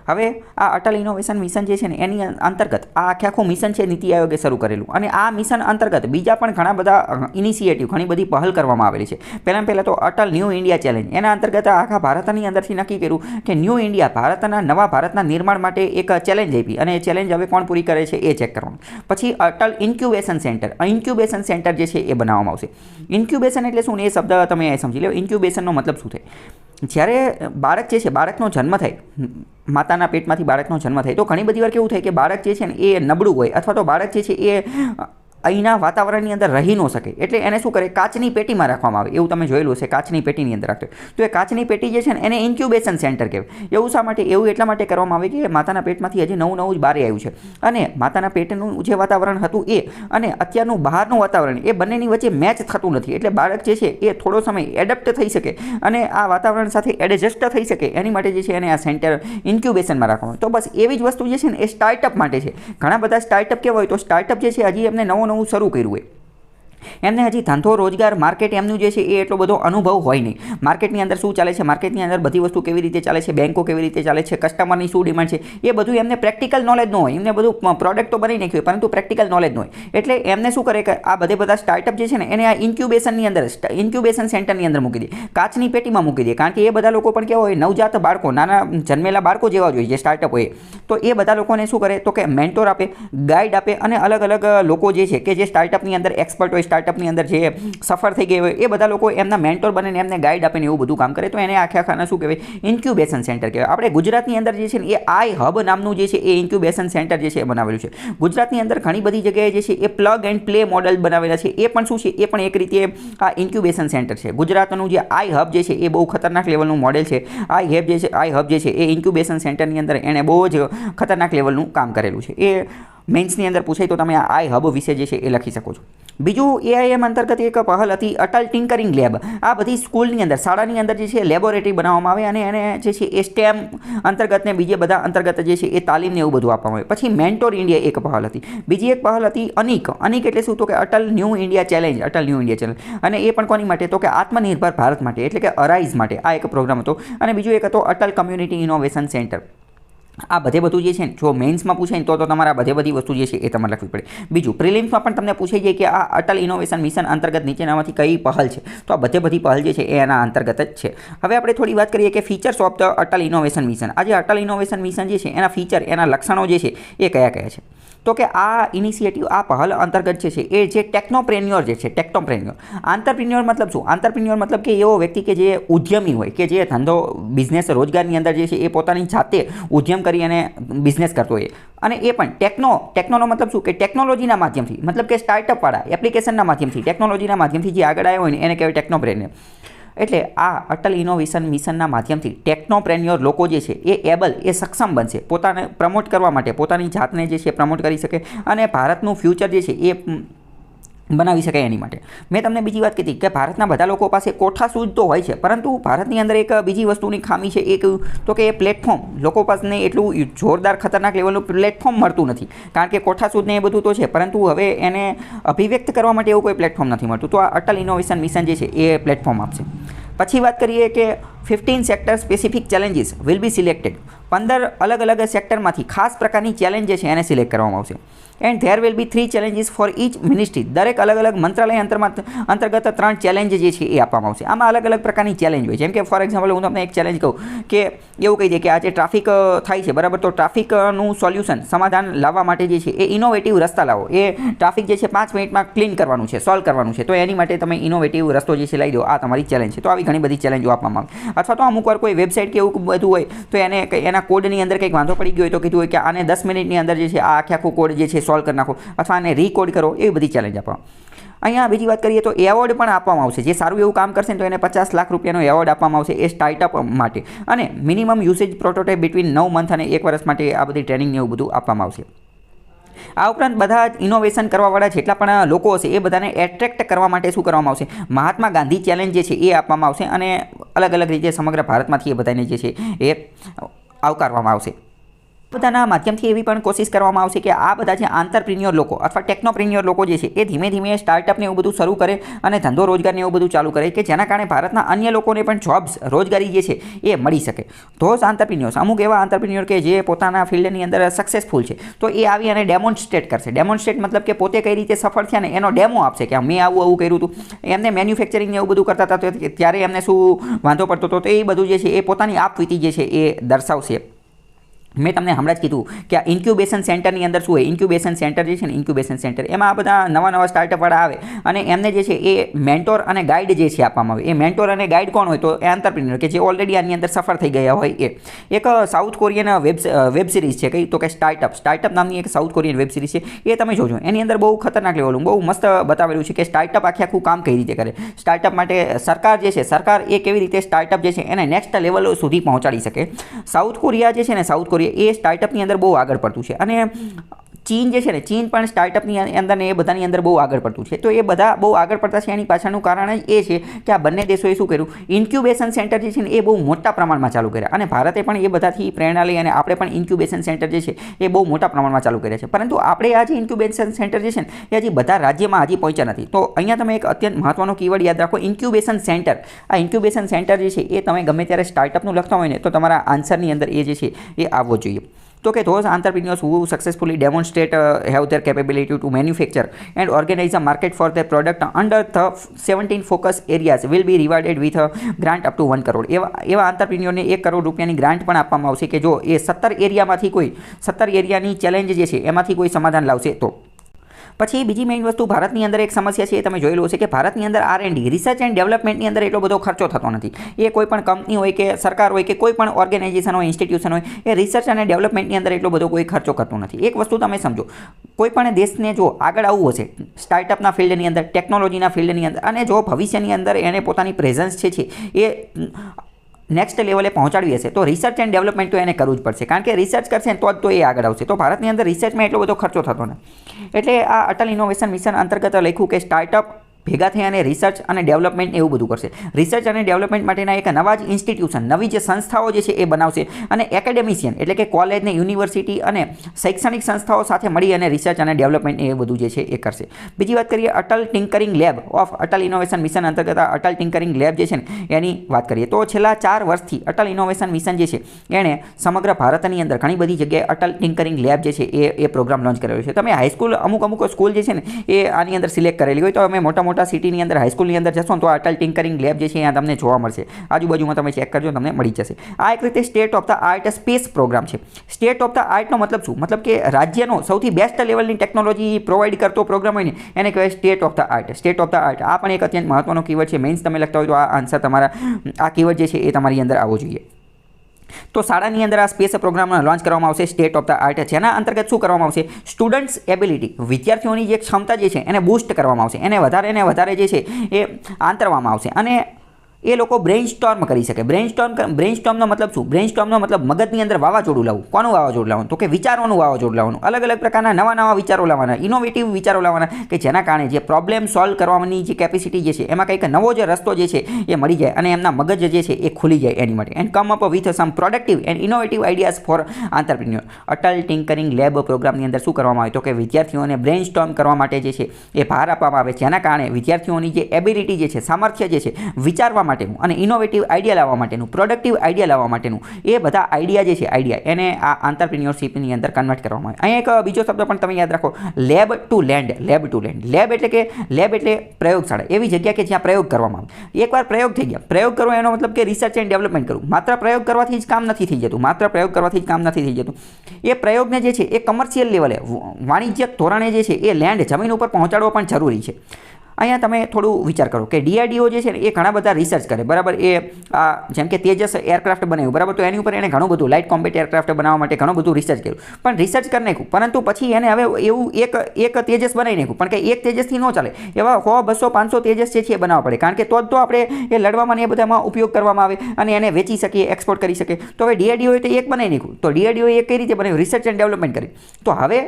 હવે આ અટલ ઇનોવેશન મિશન જે છે ને એની અંતર્ગત આ આખું મિશન છે નીતિ આયોગે શરૂ કરેલું અને આ મિશન અંતર્ગત બીજા પણ ઘણા બધા ઇનિશિયેટિવ, ઘણી બધી પહેલ કરવામાં આવેલી છે. પહેલાં તો અટલ ન્યૂ ઇન્ડિયા ચેલેન્જ, એના અંતર્ગત આખા ભારતની અંદરથી નક્કી કર્યું કે ન્યૂ ઇન્ડિયા, નવા ભારતના નિર્માણ માટે એક ચેલેન્જ આપી અને એ ચેલેન્જ હવે કોણ પૂરી કરે છે એ ચેક કરવાનું. પછી Atal incubation centre, incubation centre જે છે એ બનાવવામાં આવશે. ઇન્ક્યુબેશન એટલે શું ને એ શબ્દ તમે સમજી લો. ઇન્ક્યુબેશનનો મતલબ શું થાય? જ્યારે બાળક જે છે, બાળકનો જન્મ થાય, માતાના પેટમાંથી બાળકનો જન્મ થાય તો ઘણી બધી વાર કેવું થાય કે બાળક જે છે ને એ નબળું હોય અથવા તો બાળક જે છે એ અહીંના વાતાવરણની અંદર રહી ન શકે. એટલે એને શું કરે? કાચની પેટીમાં રાખવામાં આવે. એવું તમે જોયેલું હશે, કાચની પેટીની અંદર રાખે. તો એ કાચની પેટી જે છે ને એને ઇન્ક્યુબેશન સેન્ટર કહેવાય. એવું શા માટે? એવું એટલા માટે કરવામાં આવે કે માતાના પેટમાંથી હજી નવું જ બહાર આવ્યું છે અને માતાના પેટનું જે વાતાવરણ હતું એ અને અત્યારનું બહારનું વાતાવરણ એ બંનેની વચ્ચે મેચ થતું નથી. એટલે બાળક જે છે એ થોડો સમય એડપ્ટ થઈ શકે અને આ વાતાવરણ સાથે એડજસ્ટ થઈ શકે એની માટે જે છે એને આ સેન્ટર ઇન્ક્યુબેશનમાં રાખવામાં. તો બસ એવી જ વસ્તુ જે છે ને એ સ્ટાર્ટઅપ માટે છે. ઘણા બધા સ્ટાર્ટઅપ કેવા હોય તો સ્ટાર્ટઅપ જે છે હજી એમને નવું શરૂ કર્યું હોય, એમને હજી ધંધો રોજગાર માર્કેટ એમનું જે છે એ એટલો બધો અનુભવ હોય નહીં. માર્કેટની અંદર શું ચાલે છે, માર્કેટની અંદર બધી વસ્તુ કેવી રીતે ચાલે છે, બેંકો કેવી રીતે ચાલે છે, કસ્ટમરની શું ડિમાન્ડ છે, એ બધું એમને પ્રેક્ટિકલ નોલેજ ન હોય. એમને બધું પ્રોડક્ટ તો બનાવી નાખ્યું હોય પરંતુ પ્રેક્ટિકલ નોલેજ ન હોય. એટલે એમને શું કરે કે આ બધા સ્ટાર્ટઅપ જે છે ને એને આ ઇન્ક્યુબેશનની અંદર, ઇન્ક્યુબેશન સેન્ટરની અંદર મૂકી દે, કાચની પેટીમાં મૂકી દે. કારણ કે એ બધા લોકો પણ કેવા હોય, નવજાત બાળકો, નાના જન્મેલા બાળકો જેવા જોઈએ જે સ્ટાર્ટઅપ હોય. તો એ બધા લોકોને શું કરે તો કે મેન્ટોર આપે, ગાઈડ આપે અને અલગ અલગ લોકો જે છે કે જે સ્ટાર્ટઅપની અંદર એક્સપર્ટ હોય, સ્ટાર્ટઅપની અંદર જે સફળ થઈ ગયા હોય એ બધા લોકો એમના મેન્ટોર બનીને એમને ગાઈડ આપીને એવું બધું કામ કરે, તો એને આખા શું કહેવાય, ઇન્ક્યુબેશન સેન્ટર કહેવાય. આપણે ગુજરાતની અંદર જે છે ને એ આઈ હબ નામનું જે છે એ ઇન્ક્યુબેશન સેન્ટર જે છે એ બનાવેલું છે. ગુજરાતની અંદર ઘણી બધી જગ્યાએ જે છે એ પ્લગ એન્ડ પ્લે મોડલ બનાવેલા છે. એ પણ શું છે, એ પણ એક રીતે આ ઇન્ક્યુબેશન સેન્ટર છે. ગુજરાતનું જે આઈ હબ જે છે એ બહુ ખતરનાક લેવલનું મોડેલ છે. આઈ હબ જે છે એ ઇન્ક્યુબેશન સેન્ટરની અંદર એણે બહુ જ ખતરનાક લેવલનું કામ કરેલું છે. એ મેન્સની અંદર પૂછાય તો તમે આઈ હબ વિશે જે છે એ લખી શકો છો. બીજું એઆઈએમ અંતર્ગત એક પહેલ હતી અટલ ટિંકરિંગ લેબ. આ બધી સ્કૂલની અંદર, શાળાની અંદર જે છે લેબોરેટરી બનાવવામાં આવે અને એને જે છે એ સ્ટેમ અંતર્ગત ને બીજે બધા અંતર્ગત જે છે એ તાલીમને એવું બધું આપવામાં આવે. પછી મેન્ટોર ઇન્ડિયા એક પહેલ હતી. બીજી એક પહેલ હતી અનિક. અનિક એટલે શું, તો કે Atal new India challenge. Atal new India challenge, અને એ પણ કોની માટે, તો કે આત્મનિર્ભર ભારત માટે, એટલે કે અરાઇઝ માટે આ એક પ્રોગ્રામ હતો. અને બીજું એક હતો અટલ કમ્યુનિટી ઇનોવેશન સેન્ટર. આ બધું જે છે ને જો મેન્સમાં પૂછાય તો તમારે આ બધી વસ્તુ જે છે એ તમારે લખવી પડે. બીજું પ્રિલિમ્સમાં પણ તમને પૂછાઈ જાય કે આ અટલ ઇનોવેશન મિશન અંતર્ગત નીચેનામાંથી કઈ પહેલ છે, તો આ બધી પહેલ જે છે એ એના અંતર્ગત જ છે. હવે આપણે થોડી વાત કરીએ કે features of the Atal innovation mission. આ જે અટલ ઇનોવેશન મિશન જે છે એના ફીચર, એના લક્ષણો જે છે એ કયા છે. તો કે આ ઇનિશિયેટિવ, આ પહેલ અંતર્ગત જે છે એ જે ટેકનોપ્રેન્યોર જે છે, ટેકનોપ્રેન્યોર, આંતરપ્રિન્યોર મતલબ શું, આંતરપ્રિન્યોર મતલબ કે એવો વ્યક્તિ કે જે ઉદ્યમી હોય, કે જે ધંધો બિઝનેસ રોજગારની અંદર જે છે એ પોતાની જાતે ઉદ્યમ કરી અને બિઝનેસ કરતો હોય. અને એ પણ ટેકનોનો મતલબ શું, કે ટેકનોલોજીના માધ્યમથી, મતલબ કે સ્ટાર્ટઅપવાળા એપ્લિકેશનના માધ્યમથી, ટેકનોલોજીના માધ્યમથી જે આગળ આવ્યો હોય ને એને કહેવાય ટેકનોપ્રેન્યોર. એટલે આ અટલ ઇનોવેશન મિશનના માધ્યમથી ટેકનોપ્રેન્યોર લોકો જે છે એ સક્ષમ બનશે પોતાને પ્રમોટ કરવા માટે, પોતાની જાતને જે છે પ્રમોટ કરી શકે અને ભારતનું ફ્યુચર જે છે એ બનાવી શકાય એની માટે. મેં તમને બીજી વાત કીધી કે ભારતના બધા લોકો પાસે કોઠા સૂઝ તો હોય છે, પરંતુ ભારતની અંદર એક બીજી વસ્તુની ખામી છે. એ કહ્યું તો કે એ પ્લેટફોર્મ, લોકો પાસે એટલું જોરદાર ખતરનાક લેવલનું પ્લેટફોર્મ મળતું નથી. કારણ કે કોઠા સૂઝ ને એ બધું તો છે, પરંતુ હવે એને અભિવ્યક્ત કરવા માટે એવું કોઈ પ્લેટફોર્મ નથી મળતું. તો આ અટલ ઇનોવેશન મિશન જે છે એ પ્લેટફોર્મ આપશે. પછી વાત કરીએ કે 15 sector specific challenges will be selected. 15 અલગ સેક્ટરમાંથી ખાસ પ્રકારની ચેલેન્જ જે છે એને સિલેક્ટ કરવામાં આવશે. And there will be 3 challenges for each ministry. દરેક અલગ મંત્રાલય અંતર્ગત 3 ચેલેન્જ જે છે એ આપવામાં આવશે. આમાં અલગ પ્રકારની ચેલેન્જ હોય. જેમ કે ફોર એક્ઝામ્પલ હું તમને એક ચેલેન્જ કહું કે એવું કહી દઈએ કે આજે ટ્રાફિક થાય છે, બરાબર, તો ટ્રાફિકનું સોલ્યુશન, સમાધાન લાવવા માટે જે છે એ ઇનોવેટિવ રસ્તા લાવો. એ ટ્રાફિક જે છે 5 મિનિટમાં ક્લીન કરવાનું છે, સોલ્વ કરવાનું છે, તો એની માટે તમે ઇનોવેટિવ રસ્તો જે છે લઈ દો. આ તમારી ચેલેન્જ છે. તો આવી ઘણી બધી ચેલેન્જો આપવામાં આવે. અથવા તો અમુક વાર કોઈ વેબસાઇટ કે એવું બધું હોય તો એને એના કોડની અંદર કંઈક વાંધો પડી ગયો હોય તો કીધું હોય કે આને 10 મિનિટની અંદર જે છે આ આખો કોડ જે છે સોલ્વ કરી નાખો, અથવા આને રીકોડ કરો. એવી બધી ચેલેન્જ આપવામાં. અહીંયા બીજી વાત કરીએ તો એવોર્ડ પણ આપવામાં આવશે. જે સારું એવું કામ કરશે ને તો એને 50 લાખ રૂપિયાનો એવોર્ડ આપવામાં આવશે એ સ્ટાર્ટઅપ માટે. અને minimum usage prototype between 9 month અને 1 વર્ષ માટે આ બધી ટ્રેનિંગ ને એવું બધું આપવામાં આવશે. આ ઉપરાંત બધા જ ઇનોવેશન કરવાવાળા જેટલા પણ લોકો હશે એ બધાને એટ્રેક્ટ કરવા માટે શું કરવામાં આવશે, મહાત્મા ગાંધી ચેલેન્જ જે છે એ આપવામાં આવશે. અને અલગ રીતે સમગ્ર ભારતમાંથી એ બધાને જે છે એ આવકારવામાં આવશે. બધાના માધ્યમથી એવી પણ કોશિશ કરવામાં આવશે કે આ બધા જે આંતરપ્રિન્યોર લોકો અથવા ટેકનોપ્રિન્યોર લોકો જે છે એ ધીમે સ્ટાર્ટઅપને એવું બધું શરૂ કરે અને ધંધો રોજગારને એવું બધું ચાલુ કરે કે જેના કારણે ભારતના અન્ય લોકોને પણ જોબ્સ, રોજગારી જે છે એ મળી શકે. ધોઝ આંતરપ્રિન્યોર્સ, અમુક એવા આંતરપ્રિન્યોર કે જે પોતાના ફિલ્ડની અંદર સક્સેસફુલ છે, તો એ આવી અને ડેમોન્સ્ટ્રેટ કરશે. ડેમોન્સ્ટ્રેટ મતલબ કે પોતે કઈ રીતે સફળ થયા ને એનો ડેમો આપશે કે મેં આવું કર્યું હતું. એમને મેન્યુફેક્ચરિંગ એવું બધું કરતા હતા ત્યારે એમને શું વાંધો પડતો હતો, તો એ બધું જે છે એ પોતાની આપવીતી જે છે એ દર્શાવશે. મેં તમને હમણાં જ કીધું કે આ ઇન્ક્યુબેશન સેન્ટરની અંદર શું હોય, ઇન્ક્યુબેશન સેન્ટર જે છે ને, ઇન્ક્યુબેશન સેન્ટર એમાં આ બધા નવા સ્ટાર્ટઅપવાળા આવે અને એમને જે છે એ મેન્ટોર અને ગાઈડ જે છે આપવામાં આવે. એ મેન્ટોર અને ગાઈડ કોણ હોય, તો એ આંતરપ્રિન્યોર કે જે ઓલરેડી આની અંદર સફળ થઈ ગયા હોય. એ એક સાઉથ કોરિયન વેબ સિરીઝ છે કઈ, તો કે સ્ટાર્ટઅપ નામની એક સાઉથ કોરિયન વેબ સિરીઝ છે. એ તમે જોજો. એની અંદર બહુ ખતરનાક લેવલનું બહુ મસ્ત બતાવેલું છે કે સ્ટાર્ટઅપ આખું કામ કઈ રીતે કરે. સ્ટાર્ટઅપ માટે સરકાર જે છે, સરકાર એ કેવી રીતે સ્ટાર્ટઅપ જે છે એને નેક્સ્ટ લેવલ સુધી પહોંચાડી શકે. સાઉથ કોરિયા જે છે ને, સાઉથ કોરિયા એ સ્ટાર્ટઅપની અંદર બહુ આગળ પડતું છે. અને ચીન જે છે ને, ચીન પણ સ્ટાર્ટઅપની અંદર ને એ બધાની અંદર બહુ આગળ પડતું છે. તો એ બધા બહુ આગળ પડતા છે. એની પાછળનું કારણ જ એ છે કે આ બંને દેશોએ શું કર્યું, ઇન્ક્યુબેશન સેન્ટર જે છે ને એ બહુ મોટા પ્રમાણમાં ચાલુ કર્યા. અને ભારતે પણ એ બધાથી પ્રેરણા લઈ અને આપણે પણ ઇન્ક્યુબેશન સેન્ટર જે છે એ બહુ મોટા પ્રમાણમાં ચાલુ કર્યા છે. પરંતુ આપણે આ જે ઇન્ક્યુબેશન સેન્ટર જે છે ને એ હજી બધા રાજ્યમાં હજી પહોંચ્યા નથી. તો અહીંયા તમે એક અત્યંત મહત્વનો કીવર્ડ યાદ રાખો, ઇન્ક્યુબેશન સેન્ટર. આ ઇન્ક્યુબેશન સેન્ટર જે છે એ તમે ગમે ત્યારે સ્ટાર્ટઅપનું લખતા હોય ને તો તમારા આન્સરની અંદર એ જે છે એ આવવો જોઈએ. તો કે those entrepreneurs who successfully demonstrate have their capability to manufacture and organize a market for their product under the 17 focus areas will be rewarded with a grant up to 1 crore. એવા આંતરપ્રિન્યોરને 1 કરોડ રૂપિયાની ગ્રાન્ટ પણ આપવામાં આવશે કે જો એ 17 એરિયાની challenge જે છે એમાંથી કોઈ સમાધાન લાવશે તો. પછી બીજી મેઇન વસ્તુ ભારતની અંદર એક સમસ્યા છે એ તમે જોયેલું હશે કે ભારતની અંદર R&D રિસર્ચ એન્ડ ડેવલપમેન્ટની અંદર એટલો બધો ખર્ચો થતો નથી. એ કોઈ પણ કંપની હોય કે સરકાર હોય કે કોઈ પણ ઓર્ગેનાઇઝેશન હોય, ઇન્સ્ટિટ્યુશન હોય, એ રિસર્ચ અને ડેવલપમેન્ટની અંદર એટલો બધો કોઈ ખર્ચો કરતું નથી. એક વસ્તુ તમે સમજો, કોઈ પણ દેશને જો આગળ આવવું હશે સ્ટાર્ટઅપના ફિલ્ડની અંદર, ટેકનોલોજીના ફિલ્ડની અંદર, અને જો ભવિષ્યની અંદર એને પોતાની પ્રેઝન્સ છે એ નેક્સ્ટ લેવલે પહોંચાડવી હશે તો રિસર્ચ એન્ડ ડેવલપમેન્ટ તો એને કરવું જ પડશે. કારણ કે રિસર્ચ કરશે તો જ તો એ આગળ આવશે. તો ભારતની અંદર રિસર્ચમાં એટલો બધો ખર્ચો થતો નથી. એટલે આ અટલ ઇનોવેશન મિશન અંતર્ગત લખ્યું કે સ્ટાર્ટઅપ ભેગા થઈ અને રિસર્ચ અને ડેવલપમેન્ટ એવું બધું કરશે. રિસર્ચ અને ડેવલપમેન્ટ માટેના એક નવા જ ઇન્સ્ટિટ્યુશન, નવી જે સંસ્થાઓ જે છે એ બનાવશે, અને એકેડેમિશિયન એટલે કે કોલેજ ને યુનિવર્સિટી અને શૈક્ષણિક સંસ્થાઓ સાથે મળી અને રિસર્ચ અને ડેવલપમેન્ટ એ બધું જે છે એ કરશે. બીજી વાત કરીએ Atal tinkering lab of Atal innovation mission અંતર્ગત અટલ ટિંકરિંગ લેબ જે છે ને એની વાત કરીએ તો છેલ્લા 4 વર્ષથી અટલ ઇનોવેશન મિશન જે છે એણે સમગ્ર ભારતની અંદર ઘણી બધી જગ્યાએ અટલ ટિંકરિંગ લેબ જે છે એ પ્રોગ્રામ લોન્ચ કરેલો છે. તમે હાઈસ્કૂલ અમુક સ્કૂલ જે છે ને એ આની અંદર સિલેક્ટ કરેલી હોય તો અમે મોટા સિટીની અંદર હાઈસ્કૂલની અંદર જશો તો અટલ ટિંકરિંગ લેબ જે છે અહીંયા તમને જોવા મળશે. આજુબાજુમાં તમે ચેક કરજો, તમને મળી જશે. આ એક રીતે state of the art space programme છે. સ્ટેટ ઓફ ધ આર્ટનો મતલબ શું? મતલબ કે રાજ્યનો સૌથી બેસ્ટ લેવલની ટેકનોલોજી પ્રોવાઈડ કરતો પ્રોગ્રામ હોય ને એને કહેવાય state of the art. State of the art આ પણ એક અત્યંત મહત્વનો કીવર્ડ છે. મેઇન્સ તમે લખતા હોય તો આ આન્સર તમારા આ કીવર્ડ જે છે એ તમારી અંદર આવવો જોઈએ. તો શાળાની અંદર આ સ્પેસ પ્રોગ્રામ લોન્ચ કરવામાં આવશે સ્ટેટ ઓફ ધ આર્ટ. જેના અંતર્ગત શું કરવામાં આવશે? સ્ટુડન્ટ્સ એબિલિટી, વિદ્યાર્થીઓની જે ક્ષમતા જે છે એને બૂસ્ટ કરવામાં આવશે, એને વધારે જે છે એ આંતરવામાં આવશે, અને એ લોકો બ્રેઇનસ્ટોર્મ કરી શકે. બ્રેઇનસ્ટોર્મનો મતલબ શું? બ્રેઇનસ્ટોર્મનો મતલબ મગજની અંદર વાવાઝોડું લાવવું. કોનું વાવાઝોડું લાવવાનું? તો કે વિચારોનું વાવાઝોડું લાવવાનું. અલગ પ્રકારના નવા વિચારો લાવવાના, ઇનોવેટિવ વિચારો લાવવાના કે જેના કારણે જે પ્રોબ્લેમ સોલ્વ કરવાની જે કેપેસિટી જે છે એમાં કંઈક નવો જે રસ્તો જે છે એ મળી જાય અને એમના મગજ જે છે એ ખુલી જાય એની માટે. And come up with some productive and innovative ideas for entrepreneur. Atal tinkering lab પ્રોગ્રામની અંદર શું કરવામાં આવે તો કે વિદ્યાર્થીઓને બ્રેઇનસ્ટોર્મ કરવા માટે જે છે એ ભાર આપવામાં આવે, જેના કારણે વિદ્યાર્થીઓની જે એબિલિટી જે છે, સામર્થ્ય જે છે વિચારવા માટેનું અને ઇનોવેટિવ આઈડિયા લાવવા માટેનું, પ્રોડક્ટિવ આઈડિયા લાવવા માટેનું, એ બધા આઈડિયા જે છે આઈડિયા એને આ આંતરપ્રિન્યોરશિપની અંદર કન્વર્ટ કરવામાં આવે. અહીંયા એક બીજો શબ્દ પણ તમે યાદ રાખો, lab to land. Lab to land. Lab એટલે પ્રયોગશાળા, એવી જગ્યા કે જ્યાં પ્રયોગ કરવામાં આવે. એકવાર પ્રયોગ થઈ ગયા, પ્રયોગ કરવો એનો મતલબ કે રિસર્ચ એન્ડ ડેવલપમેન્ટ કરવું. માત્ર પ્રયોગ કરવાથી જ કામ નથી થઈ જતું. એ પ્રયોગને જે છે એ કમર્શિયલ લેવલે, વાણિજ્યક ધોરણે જે છે એ લેન્ડ, જમીન ઉપર પહોંચાડવો પણ જરૂરી છે. અહીંયા તમે થોડું વિચાર કરો કે DRDO જે છે ને એ ઘણા બધા રિસર્ચ કરે, બરાબર. એ જેમ કે તેજસ એરક્રાફ્ટ બનાવ્યું, બરાબર, તો એની ઉપર એને ઘણું બધું લાઇટ કોમ્બેટ એરક્રાફ્ટ બનાવવા માટે ઘણું બધું રિસર્ચ કર્યું, પણ રિસર્ચ કરી નાખ્યું. પરંતુ પછી એને હવે એવું એક તેજસ બનાવી નાખ્યું, પણ કે એક તેજસથી ન ચાલે, એવા 100, 200, 500 તેજસ છે એ બનાવવા પડે, કારણ કે તો આપણે એ લડવામાં ને એ બધામાં ઉપયોગ કરવામાં આવે અને એને વેચી શકીએ, એક્સપોર્ટ કરી શકીએ. તો હવે DRDO એ એક બનાવી નાખ્યું. તો DRDO એ કઈ રીતે બનાવ્યું? રિસર્ચ એન્ડ ડેવલપમેન્ટ કરી. તો હવે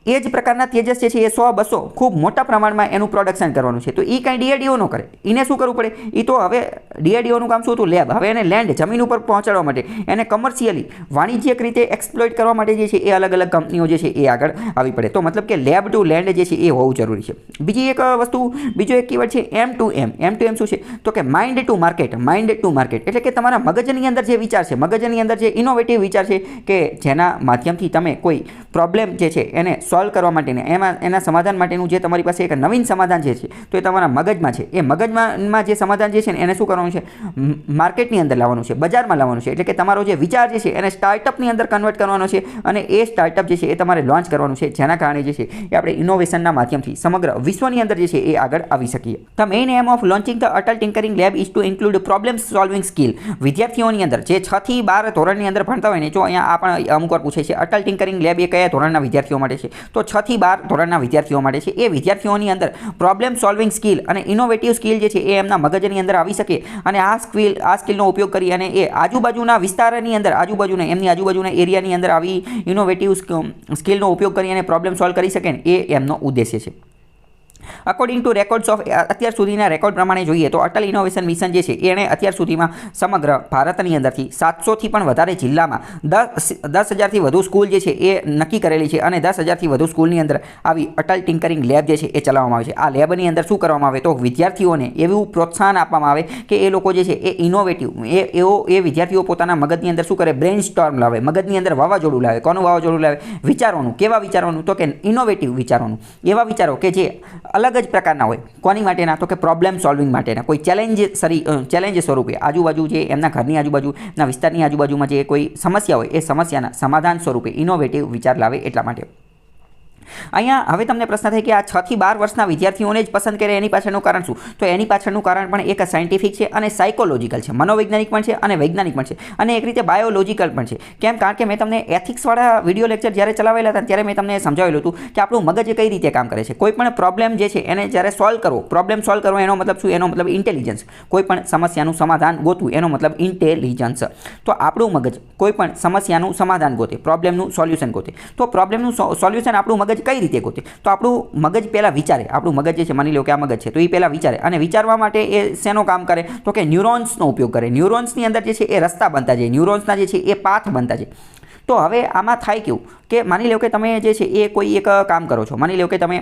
એ જ પ્રકારના તેજસ છે એ 100, 200 ખૂબ મોટા પ્રમાણમાં એનું પ્રોડક્શન કરવાનું છે. તો એ કાંઈ DRDO ન કરે, એને શું કરવું પડે? એ તો હવે DRDOનું કામ શું હતું? લેબ. હવે એને લેન્ડ, જમીન ઉપર પહોંચાડવા માટે, એને કમર્શિયલી, વાણિજ્યક રીતે એક્સપ્લોઇટ કરવા માટે જે છે એ અલગ કંપનીઓ જે છે એ આગળ આવી પડે. તો મતલબ કે લેબ ટુ લેન્ડ જે છે એ હોવું જરૂરી છે. બીજો એક કીવર્ડ છે M2M. M2M શું છે? તો કે mind to market. Mind to market એટલે કે તમારા મગજની અંદર જે વિચાર છે, મગજની અંદર જે ઇનોવેટિવ વિચાર છે કે જેના માધ્યમથી તમે કોઈ પ્રોબ્લેમ જે છે એને સોલ્વ કરવા માટેને એના સમાધાન માટેનું જે તમારી પાસે એક નવીન સમાધાન જે છે તો એ તમારા મગજમાં છે. એ મગજમાં જે સમાધાન જે છે ને એને શું કરવાનું છે? માર્કેટની અંદર લાવવાનું છે, બજારમાં લાવવાનું છે. એટલે કે તમારો જે વિચાર જે છે એને સ્ટાર્ટઅપની અંદર કન્વર્ટ કરવાનો છે અને એ સ્ટાર્ટઅપ જે છે એ તમારે લોન્ચ કરવાનું છે, જેના કારણે જે છે એ આપણે ઇનોવેશનના માધ્યમથી સમગ્ર વિશ્વની અંદર જે છે એ આગળ આવી શકીએ. The main aim of launching the Atal tinkering lab is to include problem solving skill. વિદ્યાર્થીઓની અંદર જે 6 થી 12 ધોરણની અંદર ભણતા હોય ને, જો અહીંયા આ પણ અમુક વાર પૂછે છે અટલ ટિંકરિંગ લેબ એ કયા ધોરણના વિદ્યાર્થીઓ માટે છે? તો 6 થી 12 ધોરણના વિદ્યાર્થીઓ માટે છે. એ વિદ્યાર્થીઓની અંદર પ્રોબ્લેમ સોલ્વિંગ સ્કિલ અને ઇનોવેટિવ સ્કિલ જે છે એ એમના મગજની અંદર આવી શકે અને આ સ્કિલનો ઉપયોગ કરી અને એ આજુબાજુના વિસ્તારની અંદર, એમની આજુબાજુના એરિયાની અંદર આવી ઇનોવેટિવ સ્કિલનો ઉપયોગ કરી અને પ્રોબ્લેમ સોલ્વ કરી શકે ને એ એમનો ઉદ્દેશ્ય છે. અકોર્ડિંગ ટુ રેકોર્ડ્સ ઓફ અત્યાર સુધીના રેકોર્ડ પ્રમાણે જોઈએ તો અટલ ઇનોવેશન મિશન જે છે એણે અત્યાર સુધીમાં સમગ્ર ભારતની અંદરથી 700થી પણ વધારે જિલ્લામાં 10,000થી વધુ સ્કૂલ જે છે એ નક્કી કરેલી છે અને 10,000થી વધુ સ્કૂલની અંદર આવી અટલ ટિંકરિંગ લેબ જે છે એ ચલાવવામાં આવે છે. આ લેબની અંદર શું કરવામાં આવે તો વિદ્યાર્થીઓને એવું પ્રોત્સાહન આપવામાં આવે કે એ લોકો જે છે એ ઇનોવેટિવ એ વિદ્યાર્થીઓ પોતાના મગજની અંદર શું કરે? બ્રેઇનસ્ટોર્મ લાવે, મગજની અંદર વાવાઝોડું લાવે. કોનું વાવાઝોડું લાવે? વિચારોનું. કેવા વિચારોનું? તો કે ઇનોવેટિવ વિચારોનું. એવા વિચારો કે જે અલગ જ પ્રકારના હોય. કોની માટેના? તો કે પ્રોબ્લેમ સોલ્વિંગ માટેના. કોઈ ચેલેન્જ સ્વરૂપે આજુબાજુ જે એમના ઘરની આજુબાજુના વિસ્તારની આજુબાજુમાં જે કોઈ સમસ્યા હોય એ સમસ્યાના સમાધાન સ્વરૂપે ઇનોવેટિવ વિચાર લાવે એટલા માટે. અહીંયા હવે તમને પ્રશ્ન થાય કે આ 6 થી 12 વર્ષના વિદ્યાર્થીઓને જ પસંદ કરે એની પાછળનું કારણ શું? તો એની પાછળનું કારણ પણ એક સાયન્ટિફિક છે અને સાયકોલોજીકલ છે, મનોવૈજ્ઞાનિક પણ છે અને વૈજ્ઞાનિક પણ છે અને એક રીતે બાયોલોજીકલ પણ છે. કેમ? કારણ કે મેં તમને એથિક્સવાળા વિડીયો લેક્ચર જ્યારે ચલાવેલા હતા ત્યારે મેં તમને સમજાવેલું હતું કે આપણું મગજ કઈ રીતે કામ કરે છે. કોઈ પણ પ્રોબ્લેમ જે છે એને જ્યારે પ્રોબ્લેમ સોલ્વ કરવો એનો મતલબ શું? એનો મતલબ ઇન્ટેલિજન્સ. કોઈ પણ સમસ્યાનું સમાધાન ગોતવું એનો મતલબ ઇન્ટેલિજન્સ. તો આપણું મગજ કોઈ પણ સમસ્યાનું સમાધાન ગોતે, પ્રોબ્લેમનું સોલ્યુશન ગોતે. તો પ્રોબ્લેમનું સોલ્યુશન આપણું મગજ કઈ રીતે ગોતે? તો આપણું મગજ પહેલાં વિચારે. આપણું મગજ જે છે, માની લો કે આ મગજ છે, તો એ પહેલાં વિચારે અને વિચારવા માટે એ શેનો કામ કરે? તો કે ન્યુરોન્સનો ઉપયોગ કરે. ન્યુરોન્સની અંદર જે છે એ રસ્તા બનતા જાય, ન્યુરોન્સના જે છે એ પાથ બનતા જાય. તો હવે આમાં થાય કેવું કે માની લો કે તમે જે છે એ કોઈ એક કામ કરો છો. માની લો કે તમે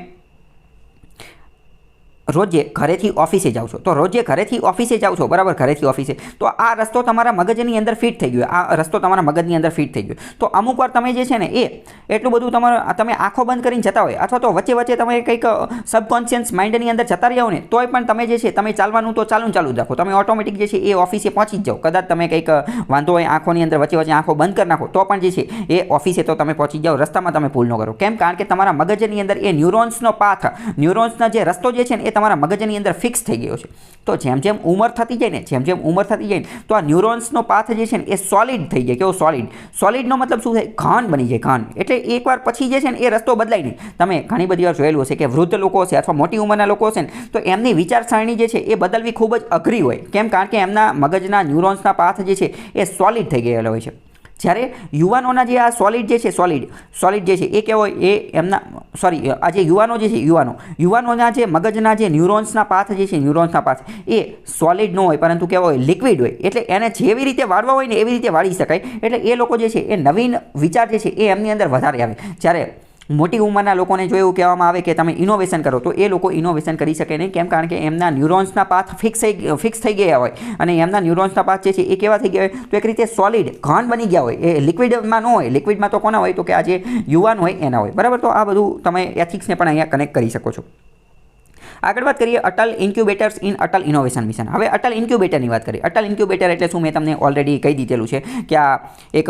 રોજે ઘરેથી ઓફિસે જાઓ છો. તો રોજે ઘરેથી ઓફિસે જાઓ છો, બરાબર, ઘરેથી ઓફિસે. તો આ રસ્તો તમારા મગજની અંદર ફિટ થઈ ગયો. આ રસ્તો તમારા મગજની અંદર ફિટ થઈ ગયો. તો અમુક વાર તમે જે છે ને એ એટલું બધું તમે આંખો બંધ કરીને જતા હોય અથવા તો વચ્ચે વચ્ચે તમે કંઈક સબકોન્શિયસ માઇન્ડની અંદર જતા રહ્યા હો ને તોય પણ તમે જે છે તમે ચાલવાનું તો ચાલુ જ રાખો. તમે ઓટોમેટિક જે છે એ ઓફિસે પહોંચી જ જાઓ. કદાચ તમે કંઈક વાંધો હોય આંખોની અંદર વચ્ચે વચ્ચે આંખો બંધ કરી નાખો તો પણ જે છે એ ઓફિસે તો તમે પહોંચી જાઓ. રસ્તામાં તમે ભૂલ ન કરો. કેમ? કારણ કે તમારા મગજની અંદર એ ન્યુરોન્સનો પાથ, ન્યુરોન્સના જે રસ્તો જે છે ને એ તમારા મગજની અંદર ફિક્સ થઈ ગયો છે. તો જેમ જેમ ઉંમર થતી જાય ને તો આ ન્યુરોન્સનો પાથ જે છે ને એ સોલિડ થઈ જાય. કેવો? સોલિડનો મતલબ શું થાય? ઘન બની જાય, ઘન. એટલે એકવાર પછી જે છે ને એ રસ્તો બદલાય નહીં. તમે ઘણી બધી વાર જોયેલું હશે કે વૃદ્ધ લોકો હશે અથવા મોટી ઉંમરના લોકો હશે ને તો એમની વિચારસરણી જે છે એ બદલવી ખૂબ જ અઘરી હોય. કેમ? કારણ કે એમના મગજના ન્યુરોન્સના પાથ જે છે એ સોલિડ થઈ ગયેલા હોય છે. જ્યારે યુવાનોના જે આ સોલિડ જે છે સોલિડ જે છે એ કેવો હોય? એ એમના આ જે યુવાનો જે છે યુવાનોના જે મગજના જે ન્યુરોન્સના પાથ જે છે ન્યુરોન્સના પાથ એ સોલિડ ન હોય પરંતુ કેવો હોય? લિક્વિડ હોય. એટલે એને જેવી રીતે વાળવા હોય ને એવી રીતે વાળી શકાય. એટલે એ લોકો જે છે એ નવીન વિચાર જે છે એ એમની અંદર વધારે આવે. જ્યારે મોટી ઉંમરના લોકોને જો એવું કહેવામાં આવે કે તમે ઇનોવેશન કરો તો એ લોકો ઇનોવેશન કરી શકે નહીં. કેમ? કારણ કે એમના ન્યુરોન્સના પાથ ફિક્સ થઈ ગયા હોય અને એમના ન્યુરોન્સના પાથ જે છે એ કેવા થઈ ગયા હોય? તો એક રીતે સોલિડ, ઘન બની ગયા હોય. એ લિક્વિડમાં ન હોય. લિક્વિડમાં તો કોના હોય? તો કે આ જે યુવાન હોય એના હોય, બરાબર. તો આ બધું તમે એથિક્સને પણ અહીંયા કનેક્ટ કરી શકો છો. આગળ વાત કરીએ Atal incubators in Atal innovation mission. હવે અટલ ઇન્ક્યુબેટરની વાત કરીએ. અટલ ઇન્ક્યુબેટર એટલે શું? મેં તમને ઓલરેડી કહી દીધેલું છે કે આ એક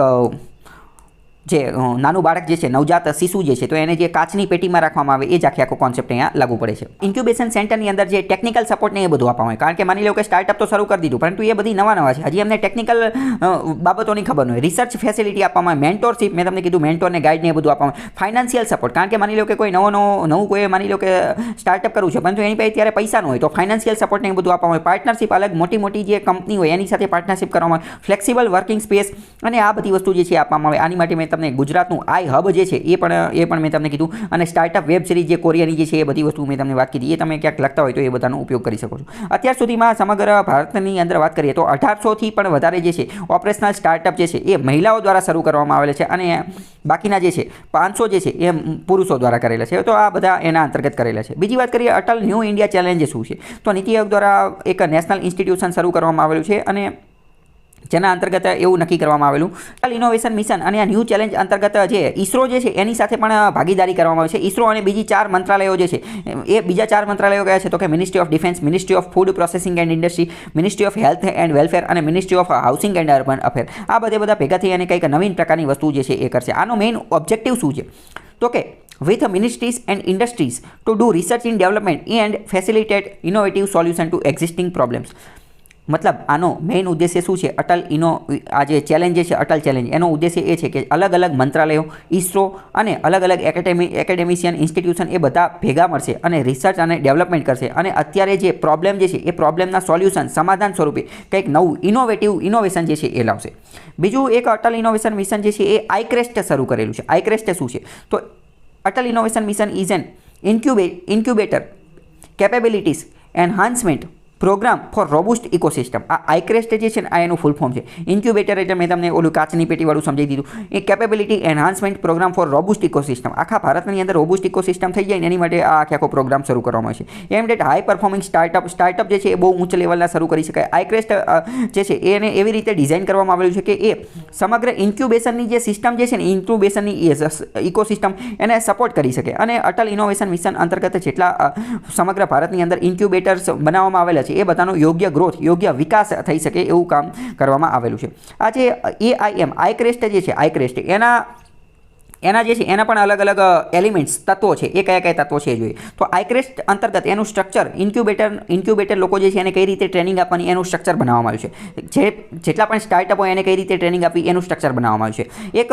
જે નાનું બાળક જે છે, નવજાત શિશુ જે છે, તો એને જે કાચની પેટીમાં રાખવામાં આવે એ જ આખો કોન્સેપ્ટ અહીંયા લાગુ પડે છે. ઇન્ક્યુબેશન સેન્ટરની અંદર જે ટેકનિકલ સપોર્ટને એ બધું આપવામાં આવે. કારણ કે માની લો કે સ્ટાર્ટઅપ તો શરૂ કરી દીધું પરંતુ એ બધી નવા છે. હજી એમને ટેકનિકલ બાબતોની ખબર ન હોય. રિસર્ચ ફેસિલિટી આપવામાં આવે, મેન્ટોરશિપ, મેં તમને કીધું મેન્ટોરને ગાઈડને એ બધું આપવામાં આવે. ફાઇનાન્શિયલ સપોર્ટ, કારણ કે માની લો કે કોઈ નવું કોઈ માની લો કે સ્ટાર્ટઅપ કરવું છે પરંતુ એની પાસે ત્યારે પૈસા ન હોય તો ફાઇનાન્શિયલ સપોર્ટને એ બધું આપવામાં આવે. પાર્ટનરશિપ, અલગ મોટી જે કંપની હોય એની સાથે પાર્ટનરશિપ કરવામાં આવે. ફ્લેક્સિબલ વર્કિંગ સ્પેસ અને આ બધી વસ્તુ જે છે આપવામાં આવે. આની માટે મેં તમને ગુજરાતનું હબ જે છે એ પણ મેં તમને કીધું અને સ્ટાર્ટઅપ વેબ સિરીઝ જે કોરિયાની જે છે એ બધી વસ્તુ મેં તમને વાત કીધી. એ તમે ક્યાંક લખતા હોય તો એ બધાનો ઉપયોગ કરી શકો છો. અત્યાર સુધીમાં સમગ્ર ભારતની અંદર વાત કરીએ તો 1800થી પણ વધારે જે છે ઓપરેશનલ સ્ટાર્ટઅપ જે છે એ મહિલાઓ દ્વારા શરૂ કરવામાં આવેલા છે અને બાકીના જે છે 500 જે છે એ પુરુષો દ્વારા કરેલા છે. તો આ બધા એના અંતર્ગત કરેલા છે. બીજી વાત કરીએ અટલ ન્યૂ ઇન્ડિયા ચેલેન્જ શું છે? તો નીતિ આયોગ દ્વારા એક નેશનલ ઇન્સ્ટિટ્યુશન શરૂ કરવામાં આવેલું છે અને જેના અંતર્ગત એવું નક્કી કરવામાં આવેલું અટલ ઇનોવેશન મિશન અને આ ન્યૂ ચેલેન્જ અંતર્ગત જે ઇસરો જે છે એની સાથે પણ ભાગીદારી કરવામાં આવે છે. ઇસરો અને બીજી 4 મંત્રાલયો જે છે એ બીજા 4 મંત્રાલયો કયા છે? તો કે ministry of defence, ministry of food processing and industry, ministry of health and welfare અને ministry of housing and urban affair. આ બધા ભેગા થઈ અને કંઈક નવીન પ્રકારની વસ્તુ જે છે એ કરશે. આનો મેઇન ઓબ્જેક્ટિવ શું છે? તો કે with ministries and industries to do research in development and facilitate innovative solution to existing problems. મતલબ આનો મેઇન ઉદ્દેશ્ય શું છે? આ જે ચેલેન્જ છે અટલ ચેલેન્જ એનો ઉદ્દેશ્ય એ છે કે અલગ અલગ મંત્રાલયો, ઇસરો અને અલગ અલગ એકેડેમિશિયન ઇન્સ્ટિટ્યુશન એ બધા ભેગા મળશે અને રિસર્ચ અને ડેવલપમેન્ટ કરશે અને અત્યારે જે પ્રોબ્લેમ જે છે એ પ્રોબ્લેમના સોલ્યુશન, સમાધાન સ્વરૂપે કંઈક નવું ઇનોવેશન જે છે એ લાવશે. બીજું એક અટલ ઇનોવેશન મિશન જે છે એ આઈક્રેસ્ટ શરૂ કરેલું છે. આઈક્રેસ્ટ શું છે? તો Atal innovation mission is an incubator capabilities enhancement programme for robust ecosystem. આ આઈક્રેસ્ટ જે છે ને આ એનું ફૂલ ફોર્મ છે. ઇન્ક્યુબેટર એટલે મેં તમને ઓલું કાચની પેટીવાળું સમજાવી દીધું. એ capability enhancement programme for robust ecosystem. આખા ભારતની અંદર રોબુસ્ટ ઇકોસિસ્ટમ થઈ જાય ને એની માટે આ આખો પ્રોગ્રામ શરૂ કરવામાં આવે છે. એમ ડેટ હાઈ પરફોર્મિંગ સ્ટાર્ટઅપ જે છે એ બહુ ઊંચ લેવલના શરૂ કરી શકાય. આઈક્રેસ્ટ જે છે એને એવી રીતે ડિઝાઇન કરવામાં આવેલું છે કે એ સમગ્ર ઇન્ક્યુબેશનની જે સિસ્ટમ જે છે ને ઇન્ક્યુબેશનની ઇકોસિસ્ટમ એને સપોર્ટ કરી શકે અને અટલ ઇનોવેશન મિશન અંતર્ગત જેટલા સમગ્ર ભારતની અંદર ઇન્ક્યુબેટર્સ બનાવવામાં આવેલા છે એ બધાનો યોગ્ય ગ્રોથ, યોગ્ય વિકાસ થઈ શકે એવું કામ કરવામાં આવેલું છે. આ જે AIM આઈક્રેસ્ટ જે છે આઈક્રેસ્ટ એના એના જે છે એના પણ અલગ અલગ એલિમેન્ટ્સ તત્વો છે, એ કયા કયા તત્વો છે જોઈએ. તો આઈક્રેસ્ટ અંતર્ગત એનું સ્ટ્રક્ચર ઇન્ક્યુબેટર લોકો જે છે એને કઈ રીતે ટ્રેનિંગ આપવાની એનું સ્ટ્રક્ચર બનાવવામાં આવ્યું છે. જેટલા પણ સ્ટાર્ટઅપ હોય એને કઈ રીતે ટ્રેનિંગ આપી એનું સ્ટ્રક્ચર બનાવવામાં આવ્યું છે. એક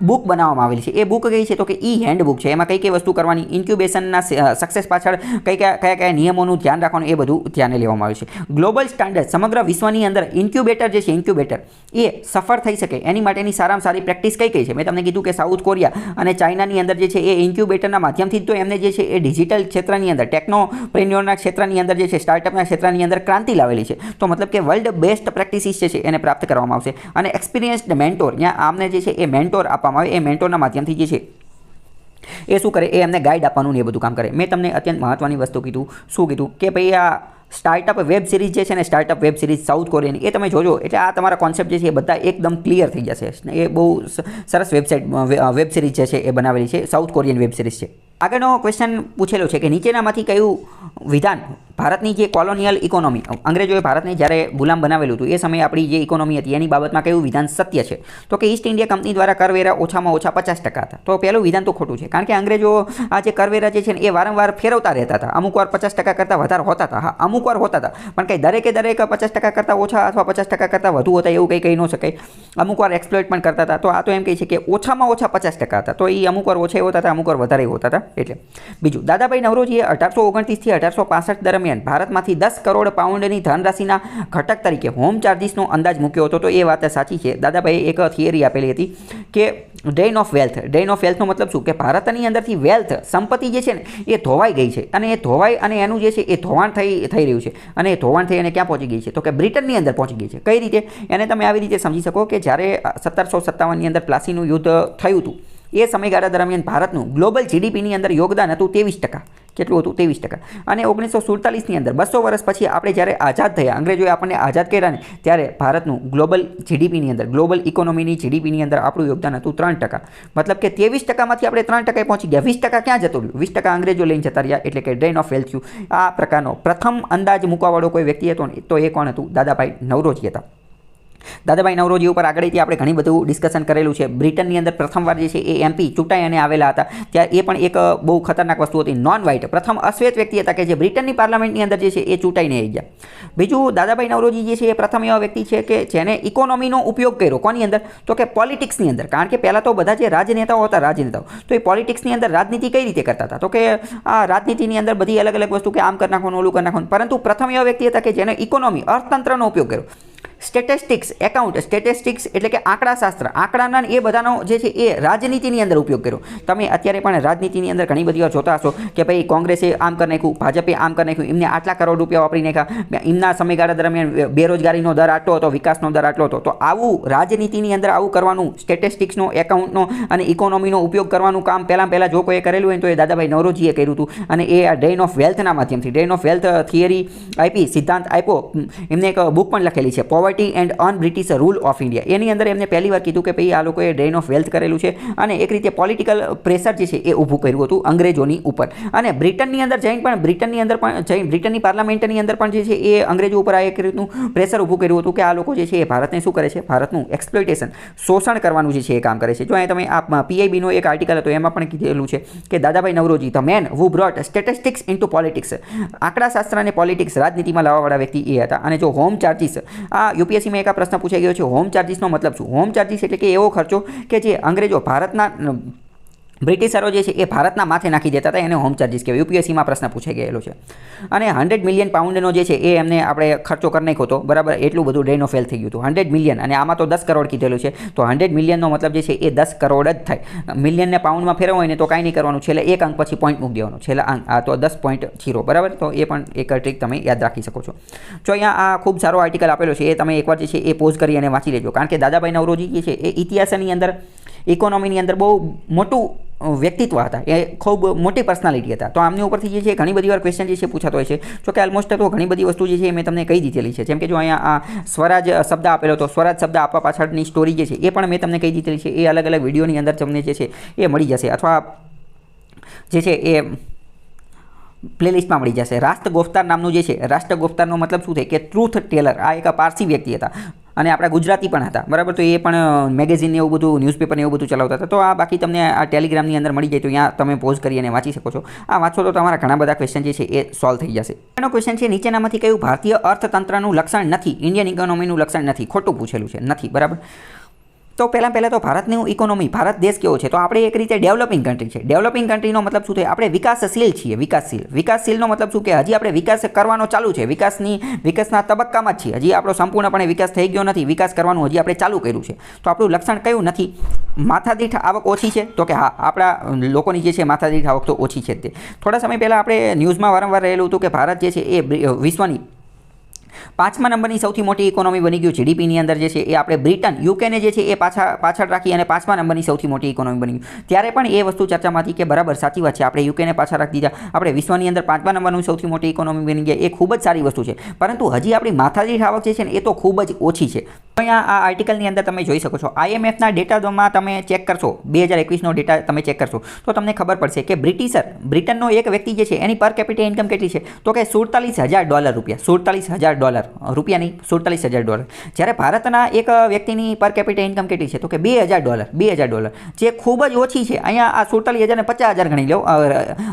બુક બનાવવામાં આવેલી છે. એ બુક કઈ છે તો કે હેન્ડબુક છે. એમાં કઈ કઈ વસ્તુ કરવાની, ઇન્ક્યુબેશનના સક્સેસ પાછળ કયા કયા નિયમોનું ધ્યાન રાખવાનું એ બધું ધ્યાને લેવામાં આવ્યું છે. ગ્લોબલ સ્ટાન્ડર્ડ સમગ્ર વિશ્વની અંદર ઇન્ક્યુબેટર જે છે ઇન્ક્યુબેટર એ સફળ થઈ શકે એની માટેની સારામાં સારી પ્રેક્ટિસ કઈ કઈ છે. મેં તમને કીધું કે સાઉથ કોરિયા અને ચાઇનાની અંદર જે છે એ ઇન્ક્યુબેટરના માધ્યમથી તો એમને જે છે એ ડિજિટલ ક્ષેત્રની અંદર ટેકનોપ્રેન્યોરના ક્ષેત્રની અંદર જે છે સ્ટાર્ટઅપના ક્ષેત્રની અંદર ક્રાંતિ લાવેલી છે. તો મતલબ કે વર્લ્ડ બેસ્ટ પ્રેક્ટિસીસ છે એને પ્રાપ્ત કરવામાં આવશે. અને એક્સપિરિયન્સ્ડ મેન્ટોર, ત્યાં આમને જે છે એ મેન્ટોર આપવામાં આવે. એ મેન્ટોરના માધ્યમથી જે છે એ શું કરે, એ એમને ગાઈડ આપવાનું ને એ બધું કામ કરે. મેં તમને અત્યંત મહત્ત્વની વસ્તુ કીધું, શું કીધું કે ભાઈ આ સ્ટાર્ટઅપ વેબ સિરીઝ જે છે ને, સ્ટાર્ટઅપ વેબ સિરીઝ સાઉથ કોરિયાની, એ તમે જોજો એટલે આ તમારા કોન્સેપ્ટ જે છે એ બધા એકદમ ક્લિયર થઈ જશે. એ બહુ સરસ વેબ સિરીઝ જે છે એ બનાવેલી છે, સાઉથ કોરિયન વેબ સિરીઝ છે. આગળનો ક્વેશ્ચન પૂછેલો છે કે નીચેનામાંથી કયું વિધાન ભારતની જે કોલોનિયલ ઇકોનોમી, અંગ્રેજોએ ભારતને જ્યારે ગુલામ બનાવેલું હતું એ સમયે આપણી જે ઇકોનોમી હતી એની બાબતમાં કયું વિધાન સત્ય છે? તો કે ઈસ્ટ ઇન્ડિયા કંપની દ્વારા કરવેરા ઓછામાં ઓછા 50% હતા. તો પહેલું વિધાન તો ખોટું છે, કારણ કે અંગ્રેજો આ જે કરવેરા જે છે ને એ વારંવાર ફેરવતા રહેતા હતા. અમુક વાર 50% કરતાં વધારે હોતા હતા, હા અમુક વાર હોતા હતા, પણ કંઈ દરેક 50% કરતાં ઓછા અથવા 50% કરતાં વધુ હતા એવું કંઈ કહી ન શકાય. અમુક વાર એક્સપ્લોઇટ પણ કરતા હતા. તો આ તો એમ કહે છે કે ઓછામાં ઓછા 50% હતા. તો એ અમુક વાર ઓછા હોતા હતા, અમુક વાર વધારે હોતા હતા. એટલે બીજું, દાદાભાઈ નવરોજીએ 1829 થી 1865 દરમિયાન ભારતમાંથી 10 કરોડ પાઉન્ડની ધનરાશિના ઘટક તરીકે હોમ ચાર્જિસનો અંદાજ મૂક્યો હતો. તો એ વાત સાચી છે. દાદાભાઈએ એક થિયરી આપેલી હતી કે drain of wealth. Drain of વેલ્થનો મતલબ શું કે ભારતની અંદરથી વેલ્થ, સંપત્તિ જે છે ને એ ધોવાઈ ગઈ છે, અને એ ધોવાઈ અને એનું જે છે એ ધોવાણ થઈ રહ્યું છે. અને એ ધોવાણ થઈ અને ક્યાં પહોંચી ગઈ છે તો કે બ્રિટનની અંદર પહોંચી ગઈ છે. કઈ રીતે? એને તમે આવી રીતે સમજી શકો કે જ્યારે 1757ની અંદર પ્લાસીનું યુદ્ધ થયું હતું એ સમયગાળા દરમિયાન ભારતનું ગ્લોબલ જીડીપીની અંદર યોગદાન હતું 23%. કેટલું હતું? 23%. અને 1947ની અંદર 200 વર્ષ પછી આપણે જ્યારે આઝાદ થયા, અંગ્રેજોએ આપણને આઝાદ કર્યા ને, ત્યારે ભારતનું ગ્લોબલ જીડીપીની અંદર, ગ્લોબલ ઇકોનોમીની જીડીપીની અંદર આપણું યોગદાન હતું 3%. મતલબ કે 23%માંથી આપણે 3% પહોંચી ગયા. 20% ક્યાં જતું રહ્યું? 20% અંગ્રેજો લઈને જતા રહ્યા. એટલે કે ડ્રેઇન ઓફ વેલ્થ થયું. આ પ્રકારનો પ્રથમ અંદાજ મૂકવાવાળો કોઈ વ્યક્તિ હતો ને તો એ કોણ હતું? દાદાભાઈ નવરોજી હતા. દાદાભાઈ નવરોજી ઉપર આગળથી આપણે ઘણી બધું ડિસ્કશન કરેલું છે. બ્રિટનની અંદર પ્રથમવાર જે છે એ એમપી ચૂંટાઈ અને આવેલા હતા. ત્યારે એ પણ એક બહુ ખતરનાક વસ્તુ હતી. નોન વ્હાઇટ પ્રથમ અશ્વેત વ્યક્તિ હતા કે જે બ્રિટનની પાર્લામેન્ટની અંદર જે છે એ ચૂંટાઈને આવી ગયા. બીજું, દાદાભાઈ નવરોજી જે છે એ પ્રથમ એવા વ્યક્તિ છે કે જેને ઇકોનોમીનો ઉપયોગ કર્યો. કોની અંદર? તો કે પોલિટિક્સની અંદર. કારણ કે પહેલાં તો બધા જે રાજનેતાઓ હતા, તો એ પોલિટિક્સની અંદર રાજનીતિ કઈ રીતે કરતા હતા? તો કે આ રાજનીતિની અંદર બધી અલગ અલગ વસ્તુ કે આમ કરી નાખવાનું, ઓલું કરી નાખવાનું. પરંતુ પ્રથમ એવા વ્યક્તિ હતા કે જેને ઇકોનોમી, અર્થતંત્રનો ઉપયોગ કર્યો. સ્ટેટિસ્ટિક્સ, એકાઉન્ટ, સ્ટેટિસ્ટિક્સ એટલે કે આંકડાશાસ્ત્ર, આંકડાના એ બધાનો જે છે એ રાજનીતિની અંદર ઉપયોગ કર્યો. તમે અત્યારે પણ રાજનીતિની અંદર ઘણી બધી વાર જોતા હશો કે ભાઈ કોંગ્રેસે આમ કરી નાખ્યું, ભાજપે આમ કરી નાખ્યું, એમને આટલા કરોડ રૂપિયા વાપરી નાખ્યા, એમના સમયગાળા દરમિયાન બેરોજગારીનો દર આટલો હતો, વિકાસનો દર આટલો હતો. તો આવું રાજનીતિની અંદર આવું કરવાનું, સ્ટેટિસ્ટિક્સનો, એકાઉન્ટનો અને ઇકોનોમીનો ઉપયોગ કરવાનું કામ પહેલાં જો કોઈએ કરેલું હોય તો એ દાદાભાઈ નવરોજીએ કર્યું હતું. અને એ આ ડ્રેઇન ઓફ વેલ્થના માધ્યમથી, ડ્રેઇન ઓફ વેલ્થ થિયરી આપી, સિદ્ધાંત આપ્યો. એમને એક બુક પણ લખેલી છે, poverty and un British rule of India. એની અંદર એમને પહેલી વાર કીધું કે ભાઈ આ લોકોએ ડ્રેઇન ઓફ વેલ્થ કરેલું છે અને એક રીતે પોલિટિકલ પ્રેશર જે છે એ ઊભું કર્યું હતું અંગ્રેજોની ઉપર. અને બ્રિટનની અંદર જઈને પણ બ્રિટનની પાર્લામેન્ટની અંદર પણ જે છે એ અંગ્રેજો ઉપર આ એક રીતનું પ્રેશર ઊભું કર્યું હતું કે આ લોકો જે છે એ ભારતને શું કરે છે? ભારતનું એક્સપ્લોઇટેશન, શોષણ કરવાનું જે છે એ કામ કરે છે. જો અહીં તમે આ પીઆઈબીનો એક આર્ટિકલ હતો એમાં પણ કીધેલું છે કે Dadabhai Naoroji, the man who brought statistics into politics, આંકડાશાસ્ત્ર અને પોલિટિક્સ રાજનીતિમાં લાવવાવાળા વ્યક્તિ એ હતા. અને જો હોમ ચાર્જિસ, આ યુપીએસસીમાં એક પ્રશ્ન પૂછાઈ ગયો છે, હોમ ચાર્જિસનો મતલબ શું? હોમ ચાર્જિસ એટલે કે એવો ખર્ચો કે જે અંગ્રેજો ભારતના બ્રિટિશરો જે છે એ ભારતના માથે નાખી દેતા હતા, એને હોમ ચાર્જિસ કહેવાય. યુપીએસસીમાં પ્રશ્ન પૂછાઈ ગયેલો છે. અને 100 મિલિયન પાઉન્ડનો જે છે એ એમને આપણે ખર્ચો કરી નાખ્યો હતો, બરાબર. એટલું બધું ડ્રેઇન ઓફ વેલ્થ થઈ ગયું હતું. 100 મિલિયન, અને આમાં તો 10 કરોડ કીધેલું છે. તો 100 મિલિયનનો મતલબ જે છે એ 10 કરોડ જ થાય. મિલિયનને પાઉન્ડમાં ફેરવવું હોય ને તો કાંઈ નહીં કરવાનું, છેલ્લે એક અંક પછી પોઈન્ટ મૂકી દેવાનો, છેલ્લા અંક આ તો 10.0, બરાબર. તો એ પણ એક ટ્રીક તમે યાદ રાખી શકો છો. જો અહીંયા આ ખૂબ સારો આર્ટિકલ આપેલો છે, એ તમે એકવાર જે છે એ પોઝ કરી અને વાંચી લેજો. કારણ કે દાદાભાઈ નવરોજી જે છે એ ઇતિહાસની અંદર, ઇકોનોમીની અંદર બહુ મોટું વ્યક્તિત્વ હતા. એ ખૂબ મોટી પર્સનાલિટી હતા. તો આમની ઉપરથી જે છે ઘણી બધી વાર ક્વેશ્ચન જે છે પૂછાતો હોય છે. જો કે ઓલમોસ્ટ તો ઘણી બધી વસ્તુ જે છે મેં તમને કહી દીધેલી છે. જેમ કે જો અહીંયા આ સ્વરાજ શબ્દ આપેલો, તો સ્વરાજ શબ્દ આપવા પાછળની સ્ટોરી જે છે એ પણ મેં તમને કહી દીધેલી છે. એ અલગ અલગ વિડીયોની અંદર તમને જે છે એ મળી જશે, અથવા જે છે એ પ્લેલિસ્ટમાં મળી જશે. રાષ્ટ્ર ગોફતાર નામનું જે છે, રાષ્ટ્ર ગોફતારનો મતલબ શું થાય કે ટ્રુથ ટેલર. આ એક પારસી વ્યક્તિ હતા. અને આપણા ગુજરાતી પણ હતા, બરાબર. તો એ પણ મેગેઝિન ને એવું બધું, ન્યૂઝપેપર ને એવું બધું ચલાવતા હતા. તો આ બાકી તમને આ ટેલિગ્રામની અંદર મળી જાય, તો ત્યાં તમે પોઝ કરી અને વાંચી શકો છો. આ વાંચો તો તમારા ઘણા બધા ક્વેશ્ચન જે છે એ સોલ્વ થઈ જશે. એનો ક્વેશ્ચન છે, નીચેનામાંથી કયું ભારતીય અર્થતંત્રનું લક્ષણ નથી, ઇન્ડિયન ઇકોનોમીનું લક્ષણ નથી? ખોટું પૂછેલું છે, નથી, બરાબર. તો પહેલાં તો ભારતનું ઇકોનોમી, ભારત દેશ કેવો છે? તો આપણે એક રીતે ડેવલપિંગ કન્ટ્રી છે. ડેવલપિંગ કન્ટ્રીનો મતલબ શું થાય? આપણે વિકાસશીલ છીએ, વિકાસશીલનો મતલબ શું કે હજી આપણે વિકાસ કરવાનો ચાલુ છે, વિકાસના તબક્કામાં જ છીએ, હજી આપણો સંપૂર્ણપણે વિકાસ થઈ ગયો નથી, વિકાસ કરવાનું હજી આપણે ચાલુ કર્યું છે. તો આપણું લક્ષણ કયું નથી? માથાદીઠ આવક ઓછી છે? તો કે હા, આપણા લોકોની જે છે માથાદીઠ આવક તો ઓછી છે જ. તે થોડા સમય પહેલાં આપણે ન્યૂઝમાં વારંવાર રહેલું હતું કે ભારત જે છે એ વિશ્વની 5મા નંબરની સૌથી મોટી ઇકોનોમી બની ગયું. જીડીપીની અંદર જે છે એ આપણે બ્રિટન, યુકેને જે છે એ પાછળ રાખી અને 5મા નંબરની સૌથી મોટી ઇકોનોમી બની ગયું. ત્યારે પણ એ વસ્તુ ચર્ચામાં હતી કે બરાબર, સાચી વાત છે, આપણે યુકેને પાછળ રાખી દીધા, આપણે વિશ્વની અંદર 5મા નંબરનું સૌથી મોટી ઇકોનોમી બની ગયા, એ ખૂબ જ સારી વસ્તુ છે. પરંતુ હજી આપણી માથાદીઠ આવક જે છે ને એ તો ખૂબ જ ઓછી છે. અહીંયા આ આર્ટિકલની અંદર તમે જોઈ શકો છો, IMFના ડેટામાં તમે ચેક કરશો, 2021નો ડેટા તમે ચેક કરશો તો તમને ખબર પડશે કે બ્રિટનનો એક વ્યક્તિ જે છે એની પર કેપિટા ઇન્કમ કેટલી છે? તો કે $47,000 રૂપિયા, $47,000 રૂપિયા નહીં, $47,000. જ્યારે ભારતના એક વ્યક્તિની પર કેપિટા ઇન્કમ કેટલી છે? તો કે $2,000, જે ખૂબ જ ઓછી છે. અહીંયા આ 47,000 ને 50,000 ગણી લો,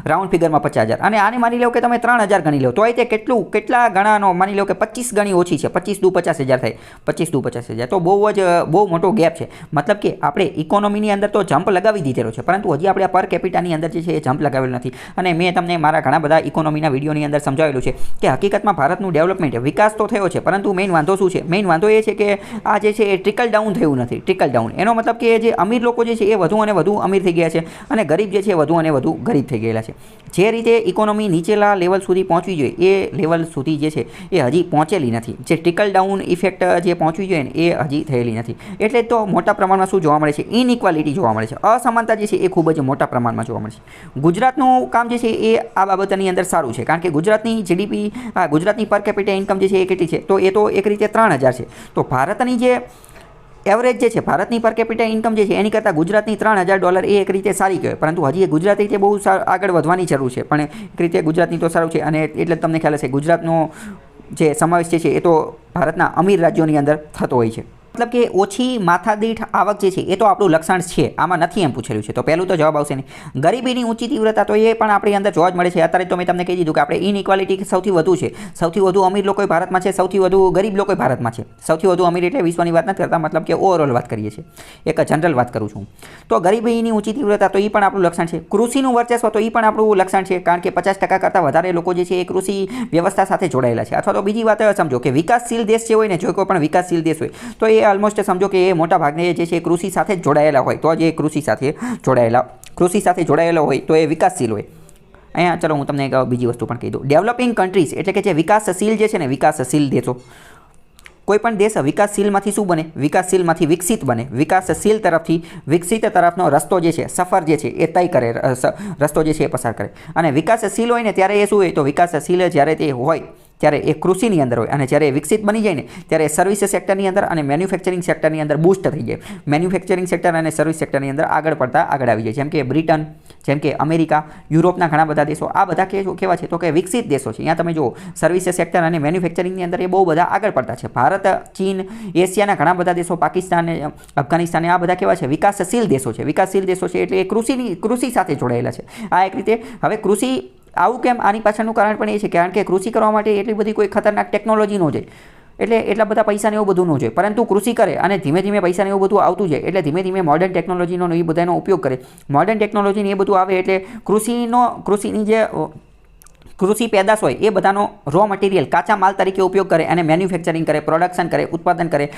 રાઉન્ડ ફિગરમાં 50,000, અને આને માની લો કે તમે 3,000 ગણી લો, તો તે કેટલા ગણાનો? માની લો કે 25 ગણી ઓછી છે. 25 × 50,000 થાય, 25 × 50,000, તો બહુ મોટો ગેપ છે. મતલબ કે આપણે ઇકોનોમીની અંદર તો જમ્પ લગાવી દીધેલો છે, પરંતુ હજી આપણે પર કેપિટાની અંદર જે છે એ જમ્પ લગાવેલો નથી. અને મેં તમને મારા ઘણા બધા ઇકોનોમીના વિડીયોની અંદર સમજાવેલું છે કે હકીકતમાં ભારતનું ડેવલપમેન્ટ, વિકાસ તો થયો છે, પરંતુ મેઇન વાંધો શું છે? મેઇન વાંધો એ છે કે આ જે છે એ ટ્રિકલ ડાઉન થયું નથી. ટ્રિકલ ડાઉન એનો મતલબ કે જે અમીર લોકો જે છે એ વધુ અને વધુ અમીર થઈ ગયા છે, અને ગરીબ જે છે વધુ અને વધુ ગરીબ થઈ ગયેલા છે. જે રીતે ઇકોનોમી નીચેલા લેવલ સુધી પહોંચવી જોઈએ એ લેવલ સુધી જે છે એ હજી પહોંચેલી નથી. જે ટ્રિકલ ડાઉન ઇફેક્ટ જે પહોંચવી જોઈએ ને એ હજી થયેલી નથી. એટલે તો મોટા પ્રમાણમાં શું જોવા મળે છે? ઇનઇક્વાલિટી જોવા મળે છે, અસમાનતા જે છે એ ખૂબ જ મોટા પ્રમાણમાં જોવા મળે છે. ગુજરાતનું કામ જે છે એ આ બાબતની અંદર સારું છે, કારણ કે ગુજરાતની જીડીપી, ગુજરાતની પર કેપિટા ઇન્કમ જે છે એ કેટલી છે? તો એ તો એક રીતે 3,000 છે. તો ભારતની જે એવરેજ જે છે, ભારતની પર કેપિટા ઇન્કમ જે છે એની કરતાં ગુજરાતની $3,000 એ એક રીતે સારી કહેવાય. પરંતુ હજી એ ગુજરાત રીતે બહુ આગળ વધવાની જરૂર છે, પણ એક રીતે ગુજરાતની તો સારું છે. અને એટલે તમને ખ્યાલ હશે ગુજરાતનો જે સમાવેશ છે એ તો ભારતના અમીર રાજ્યોની અંદર થતો હોય છે. મતલબ કે ઓછી માથાદીઠ આવક જે છે એ તો આપણું લક્ષણ છે, આમાં નથી એમ પૂછેલું છે. તો પહેલું તો જવાબ આવશે નહીં. ગરીબીની ઊંચી તીવ્રતા, તો એ પણ આપણી અંદર જોવા જ મળે છે. અત્યારે તો મેં તમને કહી દીધું કે આપણે ઇનઇક્વાલિટી સૌથી વધુ છે, સૌથી વધુ અમીર લોકો ભારતમાં છે, સૌથી વધુ ગરીબ લોકો ભારતમાં છે. સૌથી વધુ અમીર એટલે વિશ્વની વાત નથી કરતા, મતલબ કે ઓવરઓલ વાત કરીએ છીએ, એક જનરલ વાત કરું છું. તો ગરીબીની ઊંચી તીવ્રતા, તો એ પણ આપણું લક્ષણ છે. કૃષિનું વર્ચસ્વ, તો એ પણ આપણું લક્ષણ છે, કારણ કે 50% કરતાં વધારે લોકો જે છે એ કૃષિ વ્યવસ્થા સાથે જોડાયેલા છે. અથવા તો બીજી વાત સમજો કે વિકાસશીલ દેશ જે હોય ને, જો કોઈ પણ વિકાસશીલ દેશ હોય તો એ ઓલમોસ્ટ સમજો કે એ મોટા ભાગને જે છે કૃષિ સાથે જોડાયેલા હોય, તો જે કૃષિ સાથે જોડાયેલો હોય તો એ વિકાસશીલ હોય. અહીંયા ચલો હું તમને એક બીજી વસ્તુ પણ કહી દઉં. ડેવલપિંગ કન્ટ્રીઝ એટલે કે જે વિકાસશીલ જે છે ને, વિકાસશીલ દેશો, કોઈ પણ દેશ વિકાસશીલમાંથી શું બને? વિકાસશીલમાંથી વિકસિત બને. વિકાસશીલ તરફથી વિકસિત તરફનો રસ્તો જે છે, સફર જે છે એ તય કરે, રસ્તો જે છે એ પસાર કરે. અને વિકાસશીલ હોય ને ત્યારે એ શું હોય? તો વિકાસશીલ જ્યારે તે હોય ત્યારે એ કૃષિની અંદર હોય, અને જ્યારે એ વિકસિત બની જાય ને ત્યારે સર્વિસ સેક્ટરની અંદર અને મેન્યુફેક્ચરિંગ સેક્ટરની અંદર બૂસ્ટ થઈ જાય. મેન્યુફેક્ચરિંગ સેક્ટર અને સર્વિસ સેક્ટરની અંદર આગળ આવી જાય. જેમ કે બ્રિટન, જેમ કે અમેરિકા, યુરોપના ઘણા બધા દેશો, આ બધા કેવા છે? તો કે વિકસિત દેશો છે. અહીંયા તમે જુઓ, સર્વિસ સેક્ટર અને મેન્યુફેક્ચરિંગની અંદર એ બહુ બધા આગળ પડતા છે. ભારત, ચીન, એશિયાના ઘણા બધા દેશો, પાકિસ્તાન, અફઘાનિસ્તાન, આ બધા કેવા છે? વિકાસશીલ દેશો છે. વિકાસશીલ દેશો છે એટલે એ કૃષિ સાથે જોડાયેલા છે. આ એક રીતે. હવે કૃષિ આવું કેમ? આની પાછળનું કારણ પણ એ છે કારણ કે કૃષિ કરવા માટે એટલી બધી કોઈ ખતરનાક ટેકનોલોજી ન જોઈએ, એટલે એટલા બધા પૈસાને એવું બધું ન જોઈએ, પરંતુ કૃષિ કરે અને ધીમે ધીમે પૈસાને એવું બધું આવતું જાય, એટલે ધીમે ધીમે મોડર્ન ટેકનોલોજીનો એ બધાનો ઉપયોગ કરે. મોડર્ન ટેકનોલોજીને એ બધું આવે એટલે કૃષિની જે કૃષિ પેદાશ હોય એ બધાનો રો મટીરિયલ, કાચા માલ તરીકે ઉપયોગ કરે અને મેન્યુફેક્ચરિંગ કરે, પ્રોડક્શન કરે, ઉત્પાદન કરે,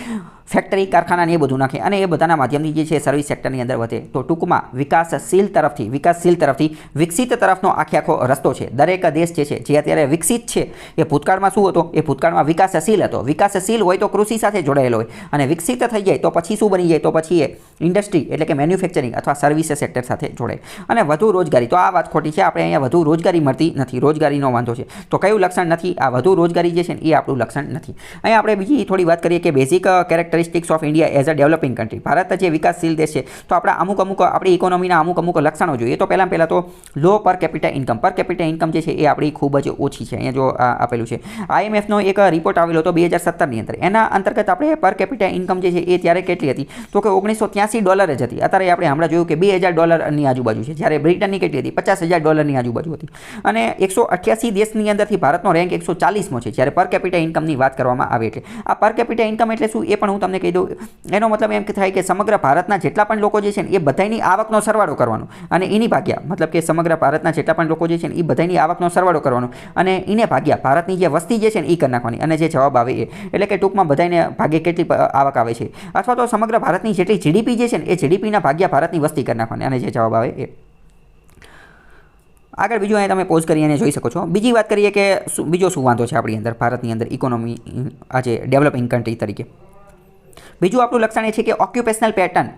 ફેક્ટરી, કારખાના એ બધું નાખે, અને એ બધાના માધ્યમથી જે છે સર્વિસ સેક્ટરની અંદર વધે. તો ટૂંકમાં વિકાસશીલ તરફથી વિકસિત તરફનો આખો રસ્તો છે. દરેક દેશ જે છે જે અત્યારે વિકસિત છે એ ભૂતકાળમાં શું હતો? એ ભૂતકાળમાં વિકાસશીલ હતો. વિકાસશીલ હોય તો કૃષિ સાથે જોડાયેલો હોય, અને વિકસિત થઈ જાય તો પછી શું બની જાય? તો પછી એ ઇન્ડસ્ટ્રી એટલે કે મેન્યુફેક્ચરિંગ અથવા સર્વિસ સેક્ટર સાથે જોડાય. અને વધુ રોજગારી, તો આ વાત ખોટી છે. આપણે અહીંયા વધુ રોજગારી મળતી નથી, રોજગારીનો વાંધો છે. તો કયું લક્ષણ નથી? આ વધુ રોજગારી જે છે ને એ આપણું લક્ષણ નથી. અહીંયા આપણે બીજી થોડી વાત કરીએ કે basic character characteristics of India as a developing country. Bharat જે વિકાસશીલ દેશ છે તો આપણા અમુક આપણી ઇકોનોમીના અમુક લક્ષણો જોઈએ. તો પહેલાં તો લો per capita income. Per capita income જે છે એ આપણી ખૂબ જ ઓછી છે. અહીંયા જો આપેલું છે IMFનો એક રિપોર્ટ આવેલો હતો 2017ની અંદર. એના અંતર્ગત આપણે પર કેપિટા ઇન્કમ જે છે એ ત્યારે કેટલી હતી તો કે $1983 જ હતી. અત્યારે આપણે હમણાં જોયું કે $2000 આજુબાજુ છે. જ્યારે બ્રિટનની કેટલી હતી $50,000 આજુબાજુ હતી. અને 188 દેશની અંદરથી ભારતનો રેન્ક 140મો છે જ્યારે પર કેપિટા ઇન્કમની વાત કરવામાં આવે. એટલે આ પર કેપિટા ઇન્કમ એટલે શું એ પણ હું તમને કહી દઉં. એનો મતલબ એમ થાય કે સમગ્ર ભારતના જેટલા પણ લોકો જે છે ને એ બધાની આવકનો સરવાળો કરવાનો અને એની ભાગ્યા મતલબ કે સમગ્ર ભારતના જેટલા પણ લોકો જે છે ને એ બધાની આવકનો સરવાળો કરવાનો અને એને ભાગ્યા ભારતની જે વસ્તી જે છે ને એ કરી નાખવાની અને જે જવાબ આવે એ એટલે કે ટૂંકમાં બધાને ભાગે કેટલી આવક આવે છે અથવા તો સમગ્ર ભારતની જેટલી GDP જે છે ને એ GDPના ભાગ્યા ભારતની વસ્તી કરી નાખવાની અને જે જવાબ આવે એ. આગળ બીજું અહીંયા તમે પોઝ કરી અને જોઈ શકો છો. બીજી વાત કરીએ કે બીજો શું વાંધો છે આપણી અંદર ભારતની અંદર ઇકોનોમી આજે ડેવલપિંગ કન્ટ્રી તરીકે. બીજું આપણું લક્ષણ એ છે કે ઓક્યુપેશનલ પેટર્ન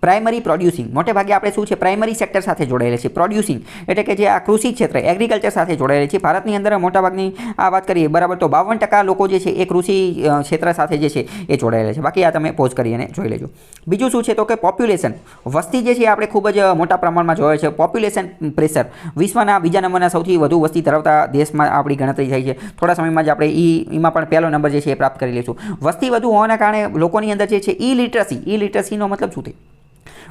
પ્રાઇમરી પ્રોડ્યુસિંગ. મોટે ભાગે આપણે શું છે પ્રાઇમરી સેક્ટર સાથે જોડાયેલા છે. પ્રોડ્યુસિંગ એટલે કે જે આ કૃષિ ક્ષેત્ર એગ્રીકલ્ચર સાથે જોડાયેલી છે. ભારતની અંદર મોટાભાગની આ વાત કરીએ બરાબર તો 52% લોકો જે છે એ કૃષિ ક્ષેત્ર સાથે જે છે એ જોડાયેલા છે. બાકી આ તમે પોઝ કરી અને જોઈ લેજો. બીજું શું છે તો કે પોપ્યુલેશન. વસ્તી જે છે આપણે ખૂબ જ મોટા પ્રમાણમાં જોવે છે. Population pressure. વિશ્વના બીજા નંબરના સૌથી વધુ વસ્તી ધરાવતા દેશમાં આપણી ગણતરી થાય છે. થોડા સમયમાં જ આપણે એમાં પણ પહેલો નંબર જે છે એ પ્રાપ્ત કરી લઈશું. વસ્તી વધુ હોવાના કારણે લોકોની અંદર જે છે લિટરસીનો મતલબ શું થાય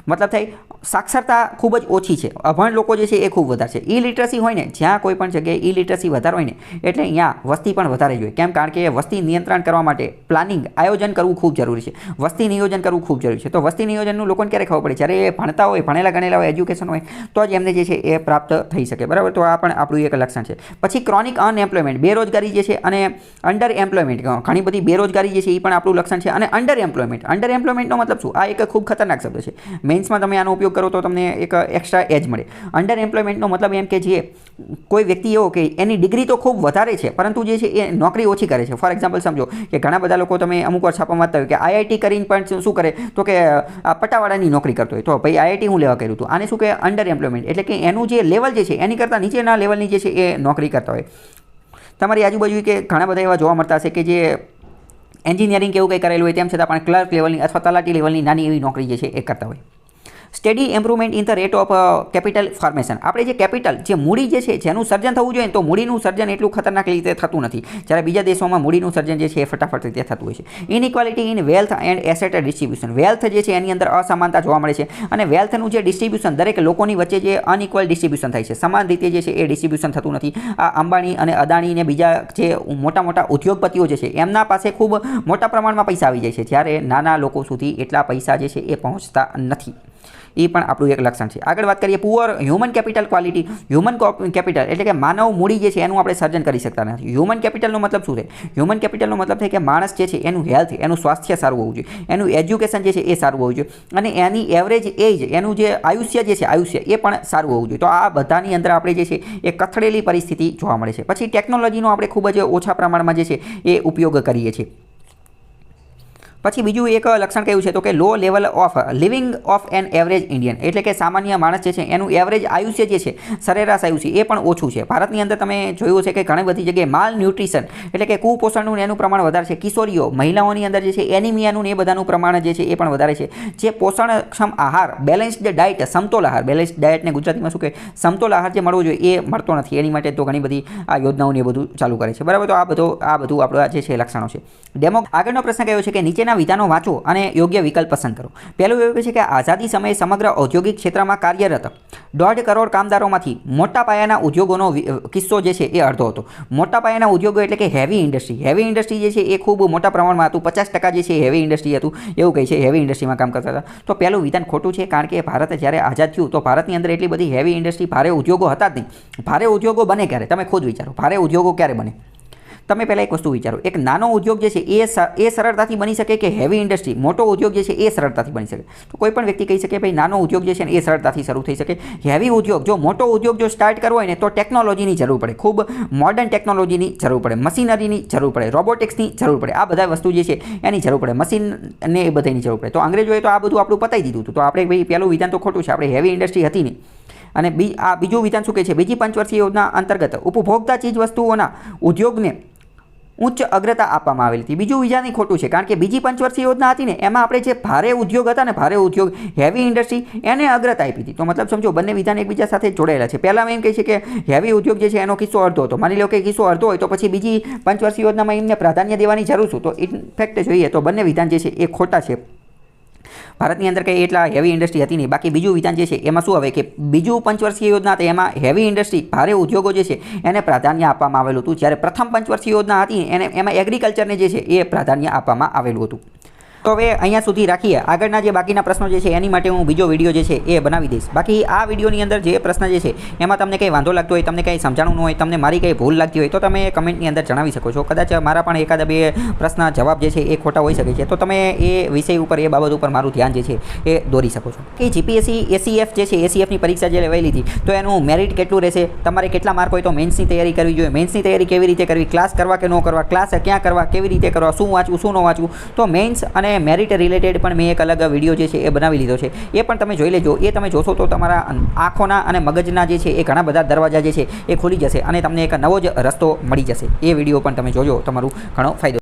મતલબ થાય સાક્ષરતા ખૂબ જ ઓછી છે. અભણ લોકો જે છે એ ખૂબ વધારે છે. ઇલિટરસી હોય ને જ્યાં કોઈ પણ જગ્યાએ ઇલિટરસી વધારે હોય ને એટલે અહીંયા વસ્તી પણ વધારે જોઈએ. કેમ? કારણ કે વસ્તી નિયંત્રણ કરવા માટે પ્લાનિંગ આયોજન કરવું ખૂબ જરૂરી છે. વસ્તી નિયોજન કરવું ખૂબ જરૂરી છે. તો વસ્તી નિયોજનનું લોકોને ક્યારે ખબર પડે જ્યારે એ ભણતા હોય ભણેલા ગણેલા હોય એજ્યુકેશન હોય તો જ એમને જે છે એ પ્રાપ્ત થઈ શકે. બરાબર. તો આ પણ આપણું એક લક્ષણ છે. પછી ક્રોનિક અનએમ્પ્લોયમેન્ટ બેરોજગારી જે છે અને અંડર એમ્પ્લોયમેન્ટ ઘણી બધી બેરોજગારી જે છે એ પણ આપણું લક્ષણ છે. અને અંડર એમ્પ્લોયમેન્ટનો મતલબ શું? આ એક ખૂબ ખતરનાક શબ્દ છે. મેન્સમાં તમે આનો ઉપયોગ કરો તો તમને એક એક્સ્ટ્રા એજ મળે. અંડર એમ્પ્લોયમેન્ટનો મતલબ એમ કે જે કોઈ વ્યક્તિ એવો કે એની ડિગ્રી તો ખૂબ વધારે છે પરંતુ જે છે એ નોકરી ઓછી કરે છે. ફોર એક્ઝામ્પલ સમજો કે ઘણા બધા લોકો તમે અમુક વાર છાપા વાંચતા હોય કે IIT કરીને પણ શું કરે તો કે આ પટાવાળાની નોકરી કરતો હોય તો ભાઈ IIT હું લેવા કર્યું હતું. આને શું કહે? અંડર એમ્પ્લોયમેન્ટ એટલે કે એનું જે લેવલ જે છે એની કરતાં નીચેના લેવલની જે છે એ નોકરી કરતા હોય. તમારી આજુબાજુ કે ઘણા બધા એવા જોવા મળતા હશે કે જે એન્જિનિયરિંગ કેવું કંઈ કરેલું હોય તેમ છતાં પણ ક્લર્ક લેવલની અથવા તલાટી લેવલની નાની એવી નોકરી જે છે એ કરતા હોય. Steady improvement in the rate of capital formation. આપણે જે કેપિટલ જે મૂડી જે છે જેનું સર્જન થવું જોઈએ તો મૂડીનું સર્જન એટલું ખતરનાક રીતે થતું નથી. જ્યારે બીજા દેશોમાં મૂડીનું સર્જન જે છે એ ફટાફટ રીતે થતું હોય છે. Inequality in wealth and asset distribution. Wealth જે છે એની અંદર અસમાનતા જોવા મળે છે અને વેલ્થનું જે ડિસ્ટ્રીબ્યુશન દરેક લોકોની વચ્ચે જે અનઇક્વલ ડિસ્ટ્રીબ્યુશન થાય છે સમાન રીતે જે છે એ ડિસ્ટ્રીબ્યુશન થતું નથી. આ અંબાણી અને અદાણી ને બીજા જે મોટા ઉદ્યોગપતિઓ જે છે એમના પાસે ખૂબ મોટા પ્રમાણમાં પૈસા આવી જાય છે જ્યારે નાના લોકો સુધી એટલા પૈસા જે છે એ પહોંચતા નથી. એ પણ આપણું એક લક્ષણ છે. આગળ વાત કરીએ poor human capital quality. Human capital એટલે કે માનવ મૂડી જે છે એનું આપણે સર્જન કરી શકતા નથી. હ્યુમન કેપિટલનો મતલબ શું છે? હ્યુમન કેપિટલનો મતલબ થાય કે માણસ જે છે એનું હેલ્થ એનું સ્વાસ્થ્ય સારું હોવું જોઈએ, એનું એજ્યુકેશન જે છે એ સારું હોવું જોઈએ અને એની એવરેજ એજ એનું જે આયુષ્ય જે છે એ પણ સારું હોવું જોઈએ. તો આ બધાની અંદર આપણે જે છે એ કથળેલી પરિસ્થિતિ જોવા મળે છે. પછી ટેકનોલોજીનો આપણે ખૂબ જ ઓછા પ્રમાણમાં જે છે એ ઉપયોગ કરીએ છીએ. પછી બીજું એક લક્ષણ કયું છે તો કે low level of living of an average Indian એટલે કે સામાન્ય માણસ જે છે એનું એવરેજ આયુષ્ય જે છે સરેરાશ આયુષ્ય એ પણ ઓછું છે. ભારતની અંદર તમે જોયું છે કે ઘણી બધી જગ્યાએ માલ ન્યુટ્રિશન એટલે કે કુપોષણનું એનું પ્રમાણ વધારે છે. કિશોરીઓ મહિલાઓની અંદર જે છે એનિમિયાનું એ બધાનું પ્રમાણ જે છે એ પણ વધારે છે. જે પોષણક્ષમ આહાર બેલેન્સ્ડ ડાયટ સમતોલ આહાર બેલેન્સ્ડ ડાયટને ગુજરાતીમાં શું કહે સમતોલ આહાર જે મળવો જોઈએ એ મળતો નથી. એની માટે તો ઘણી બધી આ યોજનાઓને એ બધું ચાલુ કરે છે. બરાબર. તો આ બધું આપણા જે છે લક્ષણો છે. આગળનો પ્રશ્ન કયો છે કે નીચેના વિધાનો વાંચો અને યોગ્ય વિકલ્પ પસંદ કરો. પહેલું એવું છે કે આઝાદી સમયે સમગ્ર ઔદ્યોગિક ક્ષેત્રમાં કાર્યરત 1.5 કરોડ કામદારોમાંથી મોટા પાયાના ઉદ્યોગોનો કિસ્સો જે છે એ અડધો હતો. મોટા પાયાના ઉદ્યોગો એટલે કે હેવી ઇન્ડસ્ટ્રી જે છે એ ખૂબ મોટા પ્રમાણમાં હતું. 50% જે છે હેવી ઇન્ડસ્ટ્રી હતું એવું કહે છે. હેવી ઇન્ડસ્ટ્રીમાં કામ કરતા હતા. તો પહેલું વિધાન ખોટું છે કારણ કે ભારત જ્યારે આઝાદ થયું તો ભારતની અંદર એટલી બધી હેવી ઇન્ડસ્ટ્રી ભારે ઉદ્યોગો હતા જ નહીં. ભારે ઉદ્યોગો બને ક્યારે? તમે ખુદ વિચારો. ભારે ઉદ્યોગો ક્યારે બને? તમે પહેલાં એક વસ્તુ વિચારો. એક નાનો ઉદ્યોગ જે છે એ સરળતાથી બની શકે કે હેવી ઇન્ડસ્ટ્રી મોટો ઉદ્યોગ જે છે એ સરળતાથી બની શકે? તો કોઈ પણ વ્યક્તિ કહી શકે ભાઈ નાનો ઉદ્યોગ જે છે ને એ સરળતાથી શરૂ થઈ શકે. હેવી ઉદ્યોગ જો મોટો ઉદ્યોગ જો સ્ટાર્ટ કરવો હોય ને તો ટેકનોલોજીની જરૂર પડે. ખૂબ મોડર્ન ટેકનોલોજીની જરૂર પડે, મશીનરીની જરૂર પડે, રોબોટિક્સની જરૂર પડે. આ બધા વસ્તુ જે છે એની જરૂર પડે, મશીનને એ બધાની જરૂર પડે. તો અંગ્રેજોએ તો આ બધું આપણું પતાવી દીધું હતું. તો આપણે ભાઈ પહેલું વિધાન તો ખોટું છે. આપણે હેવી ઇન્ડસ્ટ્રી હતી નહીં. અને બીજું વિધાન શું કહે છે? બીજી પંચવર્ષીય યોજના અંતર્ગત ઉપભોક્તા ચીજ વસ્તુઓના ઉદ્યોગને ઉચ્ચ અગ્રતા આપવામાં આવેલી હતી. બીજું વિધાન ખોટું છે, કારણ કે બીજી પંચવર્ષીય યોજના હતી ને એમાં આપણે જે ભારે ઉદ્યોગ હતા ને, ભારે ઉદ્યોગ હેવી ઇન્ડસ્ટ્રી, એને અગ્રતા આપી હતી. તો મતલબ સમજો બંને વિધાન એકબીજા સાથે જોડાયેલા છે. પહેલાં એમ કહે છે કે હેવી ઉદ્યોગ જે છે એનો કિસ્સો અડધો હતો. માની લો કે કિસ્સો અડધો હોય તો પછી બીજી પંચવર્ષીય યોજનામાં એમને પ્રાધાન્ય દેવાની જરૂર શું? તો ઇનફેક્ટ જોઈએ તો બંને વિધાન જે છે એ ખોટા છે. ભારતની અંદર કંઈ એટલા હેવી ઇન્ડસ્ટ્રી હતી નહીં. બાકી બીજું વિધાન જે છે એમાં શું આવે કે બીજું પંચવર્ષીય યોજના હતી એમાં હેવી ઇન્ડસ્ટ્રી, ભારે ઉદ્યોગો જે છે એને પ્રાધાન્ય આપવામાં આવેલું હતું. જ્યારે પ્રથમ પંચવર્ષીય યોજના હતી એમાં એગ્રીકલ્ચરને જે છે એ પ્રાધાન્ય આપવામાં આવેલું હતું. તો હવે અહીંયા સુધી રાખીએ. આગળના જે બાકીના પ્રશ્નો જે છે એની માટે હું બીજો વિડીયો જે છે એ બનાવી દઈશ. બાકી આ વિડીયોની અંદર જે પ્રશ્ન જે છે એમાં તમને કંઈ વાંધો લાગતો હોય, તમને કંઈ સમજાણું ન હોય, તમને મારી કંઈ ભૂલ લાગતી હોય તો તમે કમેન્ટની અંદર જણાવી શકો છો. કદાચ મારા પણ એકાદા બે પ્રશ્ન જવાબ જે છે એ ખોટા હોઈ શકે છે, તો તમે એ વિષય ઉપર, એ બાબત ઉપર મારું ધ્યાન જે છે એ દોરી શકો છો. કે જીપીએસસી એસીએફ જે છે, એસીએફની પરીક્ષા જે લેવાયેલી હતી તો એનું મેરિટ કેટલું રહેશે, તમારે કેટલા માર્ક હોય તો મેન્સની તૈયારી કરવી જોઈએ, મેન્સની તૈયારી કેવી રીતે કરવી, ક્લાસ કરવા કે ન કરવા, ક્લાસ ક્યાં કરવા, કેવી રીતે કરવા, શું વાંચવું શું ન વાંચવું, તો મેન્સ અને મેરિટ રિલેટેડ પણ મેં એક અલગ વિડીયો જે છે એ બનાવી લીધો છે. એ પણ તમે જોઈ લેજો. એ તમે જોશો તો તમારા આંખોના અને મગજના જે છે એ ઘણા બધા દરવાજા જે છે એ ખુલી જશે અને તમને એક નવો જ રસ્તો મળી જશે. એ વિડીયો પણ તમે જોજો, તમારું ઘણો ફાયદો.